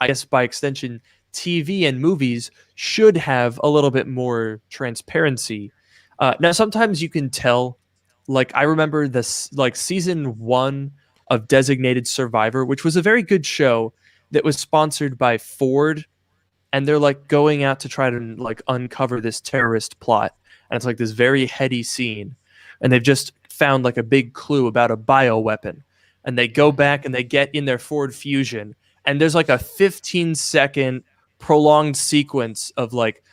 B: I guess by extension TV and movies should have a little bit more transparency. Now sometimes you can tell, like I remember this like season 1 of Designated Survivor, which was a very good show that was sponsored by Ford, and they're like going out to try to like uncover this terrorist plot, and it's like this very heady scene, and they've just found like a big clue about a bioweapon, and they go back and they get in their Ford Fusion, and there's like a 15-second prolonged sequence of like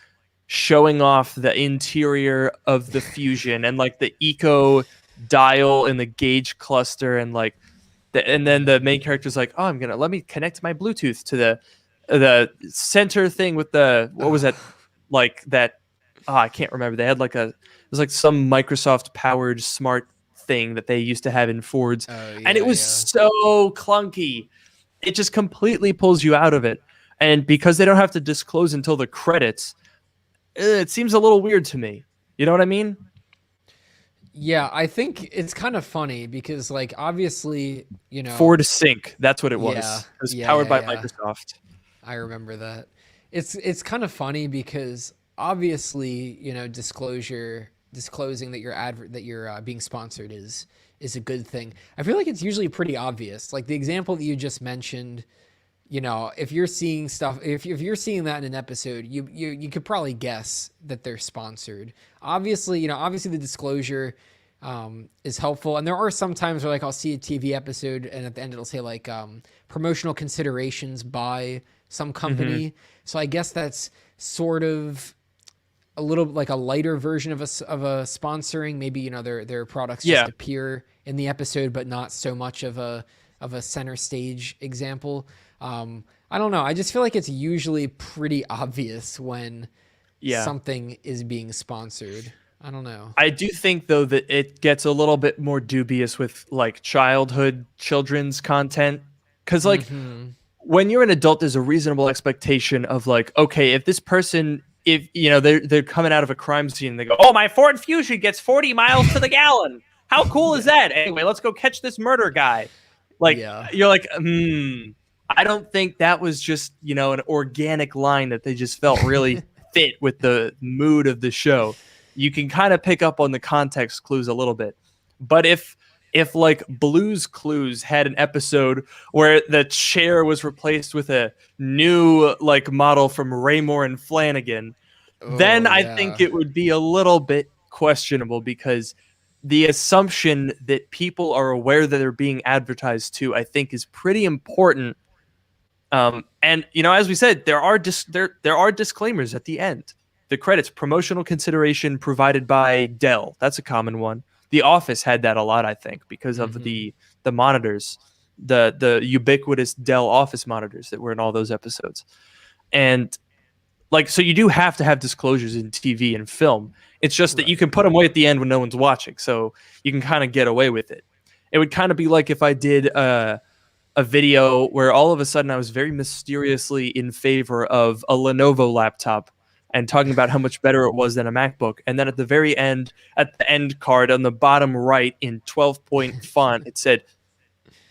B: showing off the interior of the Fusion and like the eco dial and the gauge cluster, and like and then the main character's like, oh, let me connect my Bluetooth to the center thing with the, what was that, like that, I can't remember. They had like it was like some Microsoft powered smart thing that they used to have in Fords. And it was so clunky. It just completely pulls you out of it. And because they don't have to disclose until the credits, it seems a little weird to me. You know what I mean?
A: Yeah, I think it's kind of funny because, like, obviously, you know,
B: Ford Sync, that's what it was.
A: Yeah,
B: It was powered by Microsoft.
A: I remember that. It's kind of funny because obviously, you know, disclosing that you're being sponsored is a good thing. I feel like it's usually pretty obvious. Like the example that you just mentioned, you know, if you're seeing stuff, if you're seeing that in an episode, you could probably guess that they're sponsored. Obviously, you know, obviously the disclosure is helpful. And there are some times where like I'll see a TV episode and at the end it'll say like promotional considerations by some company. Mm-hmm. So I guess that's sort of a little like a lighter version of a sponsoring. Maybe, you know, their products just appear in the episode, but not so much of a center stage example. I don't know. I just feel like it's usually pretty obvious when something is being sponsored. I don't know.
B: I do think though that it gets a little bit more dubious with like children's content. Cause like when you're an adult, there's a reasonable expectation of like, okay, if this person, if you know, they're coming out of a crime scene and they go, oh, my Ford Fusion gets 40 miles to the gallon. How cool is that? Anyway, let's go catch this murder guy. Like, you're like, I don't think that was just, you know, an organic line that they just felt really fit with the mood of the show, you can kind of pick up on the context clues a little bit. But if like Blue's Clues had an episode where the chair was replaced with a new like model from Raymore and Flanagan, then
A: Oh
B: I think
A: yeah.
B: it would be a little bit questionable, because the assumption that people are aware that they're being advertised to, I think, is pretty important. And as we said, there are disclaimers at the end. The credits: promotional consideration provided by Dell. That's a common one. The Office had that a lot, I think, because of
A: Hmm.
B: the monitors, the ubiquitous Dell Office monitors that were in all those episodes. And like, so you do have to have disclosures in TV and film. It's just that you
A: Right.
B: can put them away at the end when no one's watching, so you can kind of get away with it. It would kind of be like if I did a video where all of a sudden I was very mysteriously in favor of a Lenovo laptop and talking about how much better it was than a MacBook. And then at the very end, at the end card on the bottom right in 12-point font, it said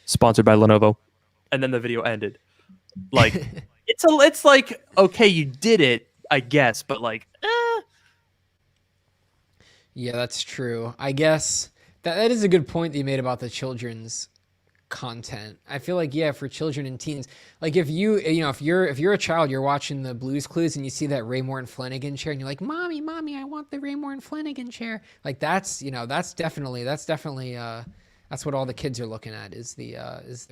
B: sponsored by Lenovo. And then the video ended. Like, it's like, okay, you did it, I guess, but like,
A: Yeah, that's true. I guess that is a good point that you made about the children's content. I feel like, yeah, for children and teens, like if you're a child, you're watching the Blues Clues and you see that Raymore and Flanagan chair and you're like, mommy, I want the Raymore and Flanagan chair. Like that's definitely that's what all the kids are looking at is the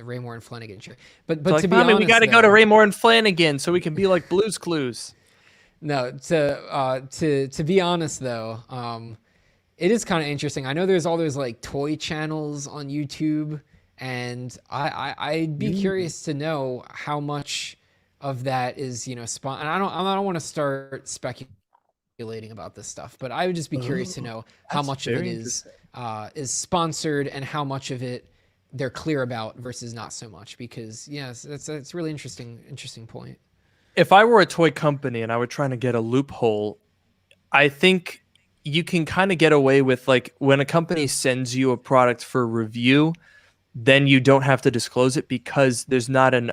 A: Raymore and Flanagan chair. But
B: they're
A: to
B: like,
A: be
B: mommy, we got
A: honest
B: to go to
A: though,
B: Raymore and Flanagan so we can be like Blues Clues.
A: no, to be honest though, it is kind of interesting. I know there's all those like toy channels on YouTube, and I'd be curious to know how much of that is And I don't want to start speculating about this stuff, but I would just be curious to
B: Oh,
A: know how
B: that's
A: much of it
B: very interesting.
A: is sponsored and how much of it they're clear about versus not so much. Because yes, that's a really interesting point.
B: If I were a toy company and I were trying to get a loophole, I think you can kind of get away with, like, when a company sends you a product for review, then you don't have to disclose it because there's not an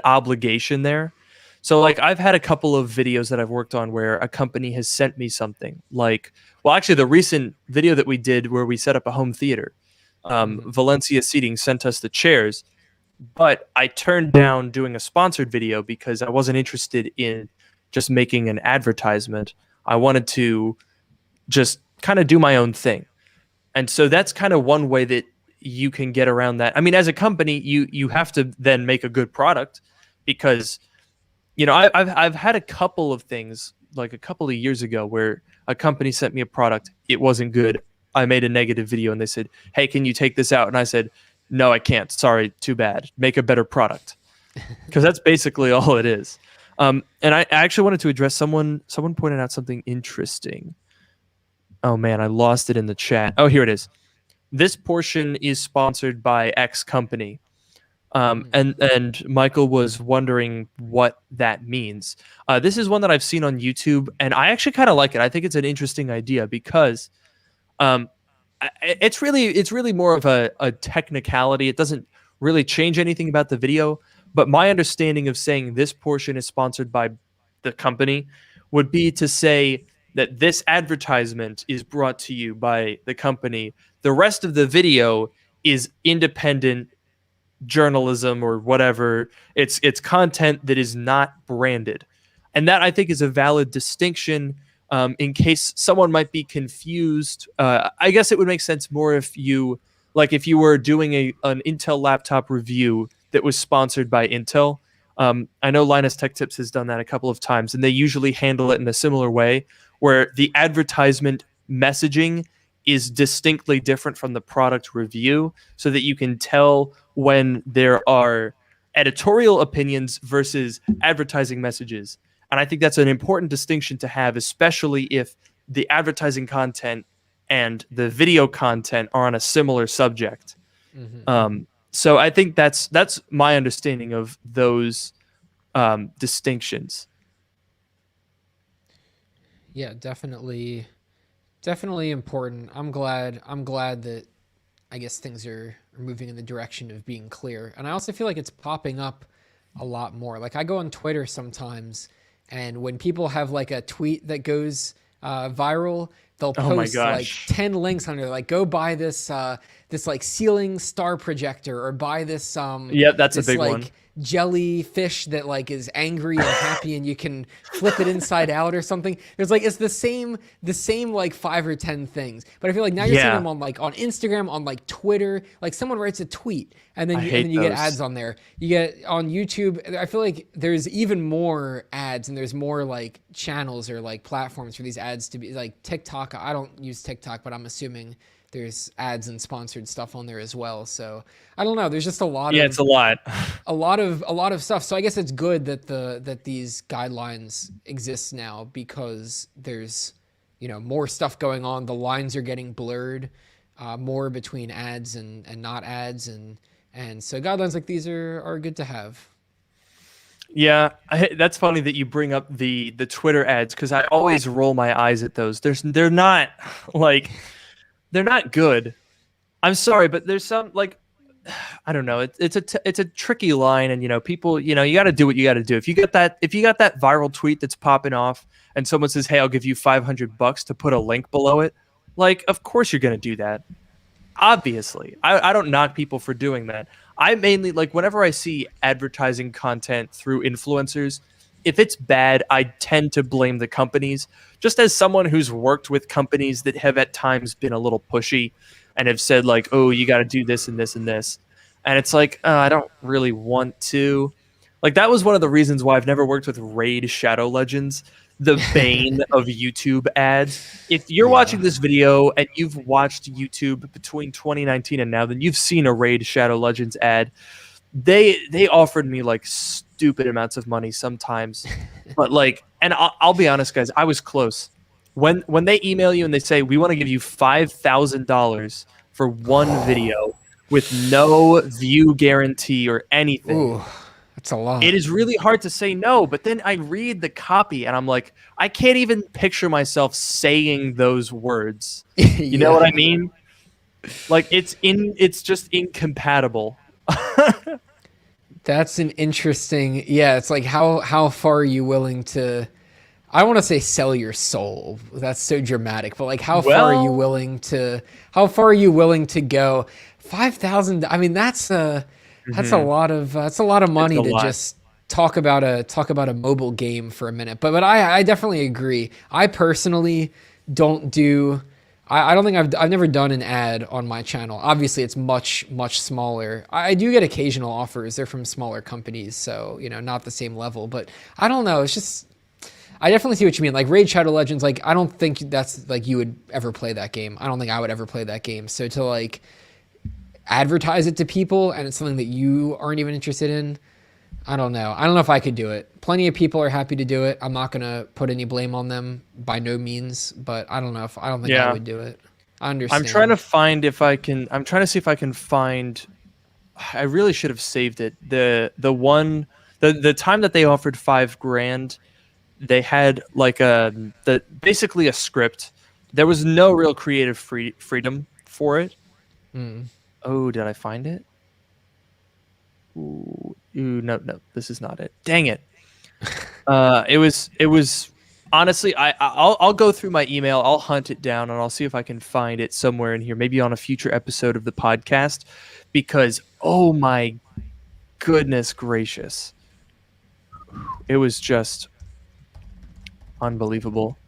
B: obligation there. So like, I've had a couple of videos that I've worked on where a company has sent me something, like, well, actually the recent video that we did where we set up a home theater,
A: Hmm.
B: Valencia Seating sent us the chairs, but I turned down doing a sponsored video because I wasn't interested in just making an advertisement. I wanted to just kind of do my own thing. And so that's kind of one way that you can get around that. I mean, as a company, you have to then make a good product, because I've had a couple of things, like a couple of years ago, where a company sent me a product, it wasn't good. I made a negative video and they said, "Hey, can you take this out?" And I said, "No, I can't. Sorry, too bad. Make a better product." Because that's basically all it is. And I actually wanted to address someone. Someone pointed out something interesting. Oh man, I lost it in the chat. Oh, here it is. This portion is sponsored by X company. And Michael was wondering what that means. This is one that I've seen on YouTube, and I actually kind of like it. I think it's an interesting idea because um, it's really more of a technicality. It doesn't really change anything about the video. But my understanding of saying this portion is sponsored by the company would be to say that this advertisement is brought to you by the company. The rest of the video is independent journalism or whatever. It's content that is not branded, and that, I think, is a valid distinction. In case someone might be confused, I guess it would make sense more if you were doing an Intel laptop review that was sponsored by Intel. I know Linus Tech Tips has done that a couple of times, and they usually handle it in a similar way, where the advertisement messaging is distinctly different from the product review, so that you can tell when there are editorial opinions versus advertising messages. And I think that's an important distinction to have, especially if the advertising content and the video content are on a similar subject.
A: Hmm.
B: So I think that's my understanding of those distinctions.
A: Yeah, definitely important. I'm glad that I guess things are moving in the direction of being clear. And I also feel like it's popping up a lot more. Like I go on Twitter sometimes And when people have like a tweet that goes viral, they'll
B: Oh my
A: post like
B: gosh.
A: 10 links under, like, go buy this this like ceiling star projector, or buy this
B: Yep, that's a
A: this
B: big one.
A: like jellyfish that like is angry and happy, and you can flip it inside out or something. There's like, it's the same like 5 or 10 things, but I feel like now you're seeing
B: Yeah,
A: them on like on Instagram, on like Twitter. Like someone writes a tweet, and then
B: I
A: and then
B: hate
A: you get
B: those.
A: ads on there. You get on YouTube. I feel like there's even more ads, and there's more like channels or like platforms for these ads to be, like TikTok. I don't use TikTok, but I'm assuming there's ads and sponsored stuff on there as well. So I don't know. There's just a lot
B: Yeah, it's
A: of
B: a lot.
A: a lot of stuff. So I guess it's good that that these guidelines exist now, because there's, you know, more stuff going on. The lines are getting blurred more between ads and not ads, and so guidelines like these are good to have.
B: Yeah, that's funny that you bring up the Twitter ads, because I always roll my eyes at those. They're not like they're not good. I'm sorry, but there's some like I don't know. It's a tricky line, and you know, people, you know, you got to do what you got to do. If you got that viral tweet that's popping off, and someone says, "Hey, I'll give you $500 to put a link below it," like, of course you're gonna do that. Obviously, I don't knock people for doing that. I mainly, like, whenever I see advertising content through influencers, if it's bad, I tend to blame the companies. Just as someone who's worked with companies that have at times been a little pushy and have said like, "Oh, you got to do this and this and this," and it's like, I don't really want to. Like, that was one of the reasons why I've never worked with Raid Shadow Legends, the bane of YouTube ads. If you're watching
A: Yeah.
B: this video and you've watched YouTube between 2019 and now, then you've seen a Raid Shadow Legends ad. They offered me like stupid amounts of money sometimes, but like, and I'll be honest, guys, I was close. When they email you and they say, we want to give you $5,000 for one video with no view guarantee or anything,
A: Ooh, that's a lot.
B: it is really hard to say no. But then I read the copy and I'm like, I can't even picture myself saying those words. You know what I mean? Like, it's just incompatible.
A: That's an interesting. Yeah, it's like, how far are you willing to? I don't want to say sell your soul. That's so dramatic, but like, how far are you
B: Well,
A: willing to? How far are you willing to go? 5,000. I mean, that's a lot of
B: it's
A: money
B: a
A: to
B: lot.
A: just talk about a mobile game for a minute. But I definitely agree. I personally don't do. I don't think I've never done an ad on my channel. Obviously, it's much smaller. I do get occasional offers. They're from smaller companies, so, you know, not the same level. But I don't know. It's just, I definitely see what you mean. Like Raid Shadow Legends, like, I don't think that's like you would ever play that game. I don't think I would ever play that game. So to like advertise it to people, and it's something that you aren't even interested in, I don't know. I don't know if I could do it. Plenty of people are happy to do it. I'm not gonna put any blame on them by no means, but I don't know if I don't think I
B: Yeah.
A: would do it. I
B: I'm trying to
A: understand.
B: find if I can. I'm trying to see if I can find. I really should have saved it. The time that they offered $5,000, they had like basically a script. There was no real creative freedom for it.
A: Mm.
B: Oh, did I find it? Ooh, no, this is not it. Dang it. It was honestly, I'll go through my email, I'll hunt it down, and I'll see if I can find it somewhere in here, maybe on a future episode of the podcast, because oh my goodness gracious, it was just unbelievable.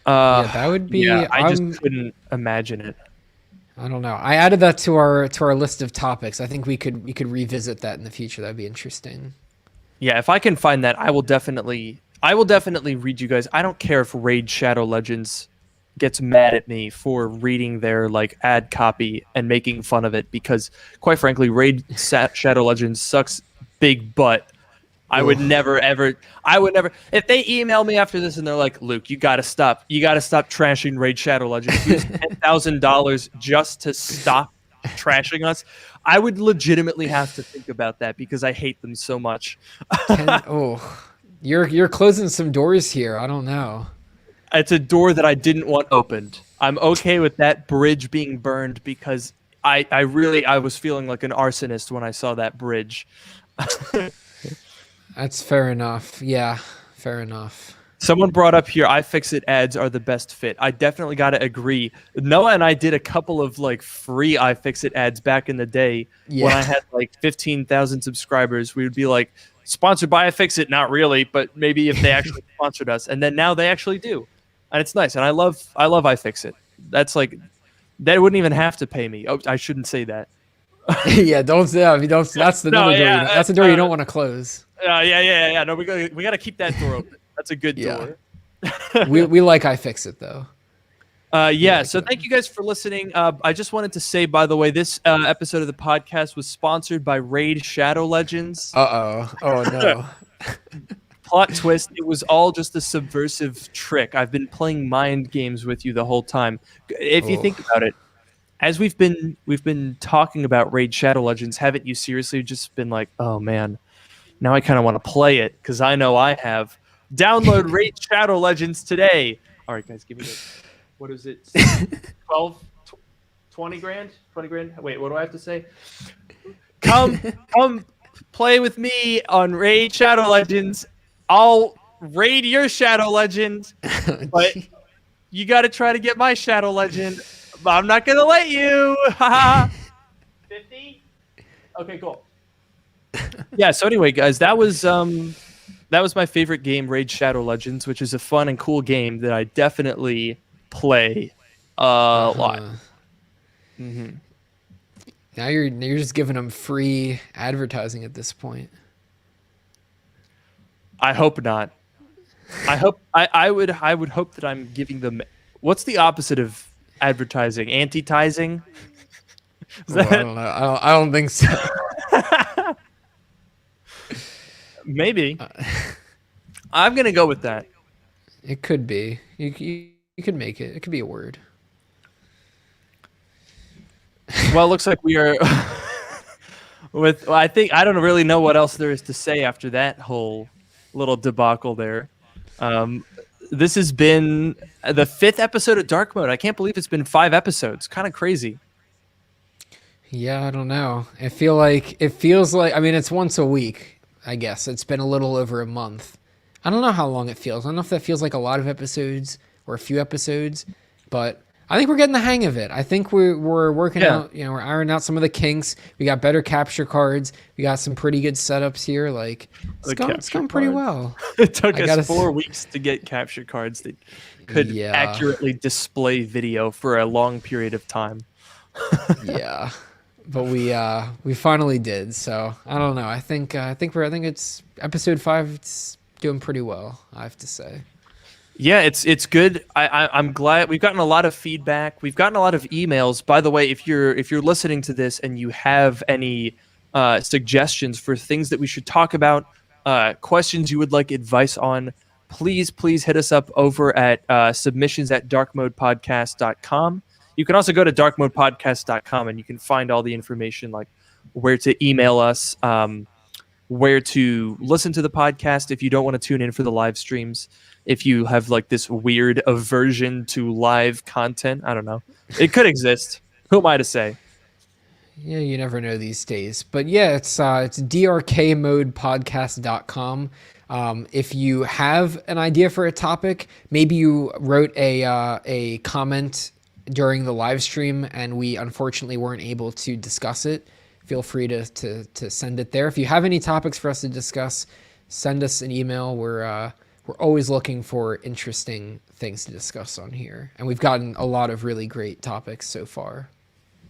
A: Yeah, that would
B: Yeah,
A: be.
B: I just couldn't imagine it.
A: I don't know. I added that to our list of topics. I think we could revisit that in the future. That'd be interesting.
B: Yeah, if I can find that, I will definitely read you guys. I don't care if Raid Shadow Legends gets mad at me for reading their like ad copy and making fun of it, because quite frankly, Shadow Legends sucks big butt. I would
A: Ugh.
B: never ever if they email me after this and they're like, "Luke, you got to stop. You got to stop trashing Raid Shadow Legends. Here's $10,000 just to stop trashing us." I would legitimately have to think about that, because I hate them so much.
A: Oh, you're closing some doors here. I don't know.
B: It's a door that I didn't want opened. I'm okay with that bridge being burned, because I was feeling like an arsonist when I saw that bridge.
A: That's fair enough. Yeah, fair enough.
B: Someone brought up here, iFixit ads are the best fit. I definitely got to agree. Noah and I did a couple of like free iFixit ads back in the day when I
A: Yeah.
B: had like 15,000 subscribers. We would be like, sponsored by iFixit, not really, but maybe if they actually sponsored us. And then now they actually do. And it's nice. And I love iFixit. That's like, they wouldn't even have to pay me. Oh, I shouldn't say that.
A: Yeah, don't say that. You don't. That's
B: No,
A: another door.
B: yeah,
A: That's the door you don't want to close.
B: yeah. No, we gotta keep that door open. That's a good
A: Yeah.
B: door.
A: We like iFixit though.
B: Yeah,
A: like
B: so
A: that.
B: thank you guys for listening. I just wanted to say, by the way, this episode of the podcast was sponsored by Raid Shadow Legends.
A: Oh no.
B: Plot twist, it was all just a subversive trick. I've been playing mind games with you the whole time. If you
A: Oh.
B: think about it, as we've been talking about Raid Shadow Legends, haven't you seriously just been like, oh man, now I kind of want to play it because I know I have. Download Raid Shadow Legends today. All right, guys, give me this. What is it? 12, 20 grand? 20 grand? Wait, what do I have to say? Come play with me on Raid Shadow Legends. I'll raid your Shadow Legend, but you got to try to get my Shadow Legend. I'm not going to let you. 50? Okay, cool. Yeah, so anyway, guys, that was my favorite game, Raid Shadow Legends, which is a fun and cool game that I definitely play a lot.
A: Mm-hmm. Now you're just giving them free advertising at this point.
B: I hope not. I would hope that I'm giving them. What's the opposite of advertising? Anti-tizing?
A: I don't know. I don't think so.
B: Maybe. I'm gonna go with that.
A: It could be. You could make it. It could be a word.
B: Well, it looks like we are I think I don't really know what else there is to say after that whole little debacle there. This has been the 5th episode of Dark Mode. I can't believe it's been 5 episodes. Kind of crazy.
A: Yeah, I don't know. It feels like. I mean, it's once a week. I guess it's been a little over a month. I don't know how long it feels. I don't know if that feels like a lot of episodes or a few episodes, but I think we're getting the hang of it. I think we're working out. You know, we're ironing out some of the kinks. We got better capture cards. We got some pretty good setups here. Like it's going pretty well.
B: It took us 4 weeks to get capture cards that could accurately display video for a long period of time.
A: Yeah. But we finally did. So I don't know. I think it's episode 5. It's doing pretty well, I have to say.
B: Yeah, it's good. I'm glad we've gotten a lot of feedback. We've gotten a lot of emails. By the way, if you're listening to this and you have any suggestions for things that we should talk about, questions you would like advice on, please hit us up over at submissions@darkmodepodcast.com. You can also go to darkmodepodcast.com and you can find all the information, like where to email us, where to listen to the podcast if you don't want to tune in for the live streams. If you have like this weird aversion to live content, I don't know. It could exist. Who am I to say?
A: Yeah, you never know these days. But yeah, it's drkmodepodcast.com. If you have an idea for a topic, maybe you wrote a comment during the live stream and we unfortunately weren't able to discuss it, feel free to send it there. If you have any topics for us to discuss, send us an email. We're always looking for interesting things to discuss on here, and we've gotten a lot of really great topics so far.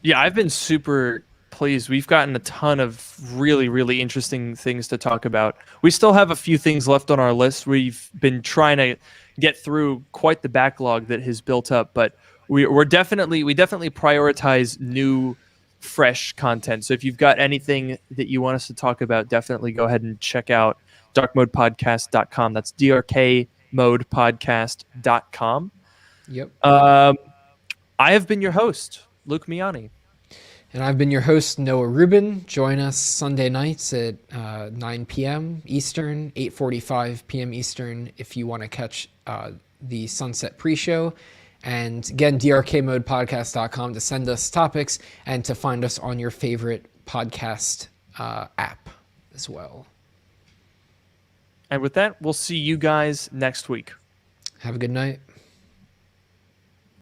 B: Yeah, I've been super pleased. We've gotten a ton of really interesting things to talk about. We still have a few things left on our list. We've been trying to get through quite the backlog that has built up, but we definitely prioritize new, fresh content. So if you've got anything that you want us to talk about, definitely go ahead and check out darkmodepodcast.com. That's drkmodepodcast.com.
A: Yep.
B: I have been your host, Luke Miani.
A: And I've been your host, Noah Rubin. Join us Sunday nights at 9 p.m. Eastern, 8:45 p.m. Eastern if you want to catch the Sunset pre-show. And again, drkmodepodcast.com to send us topics and to find us on your favorite podcast app as well.
B: And with that, we'll see you guys next week.
A: Have a good night.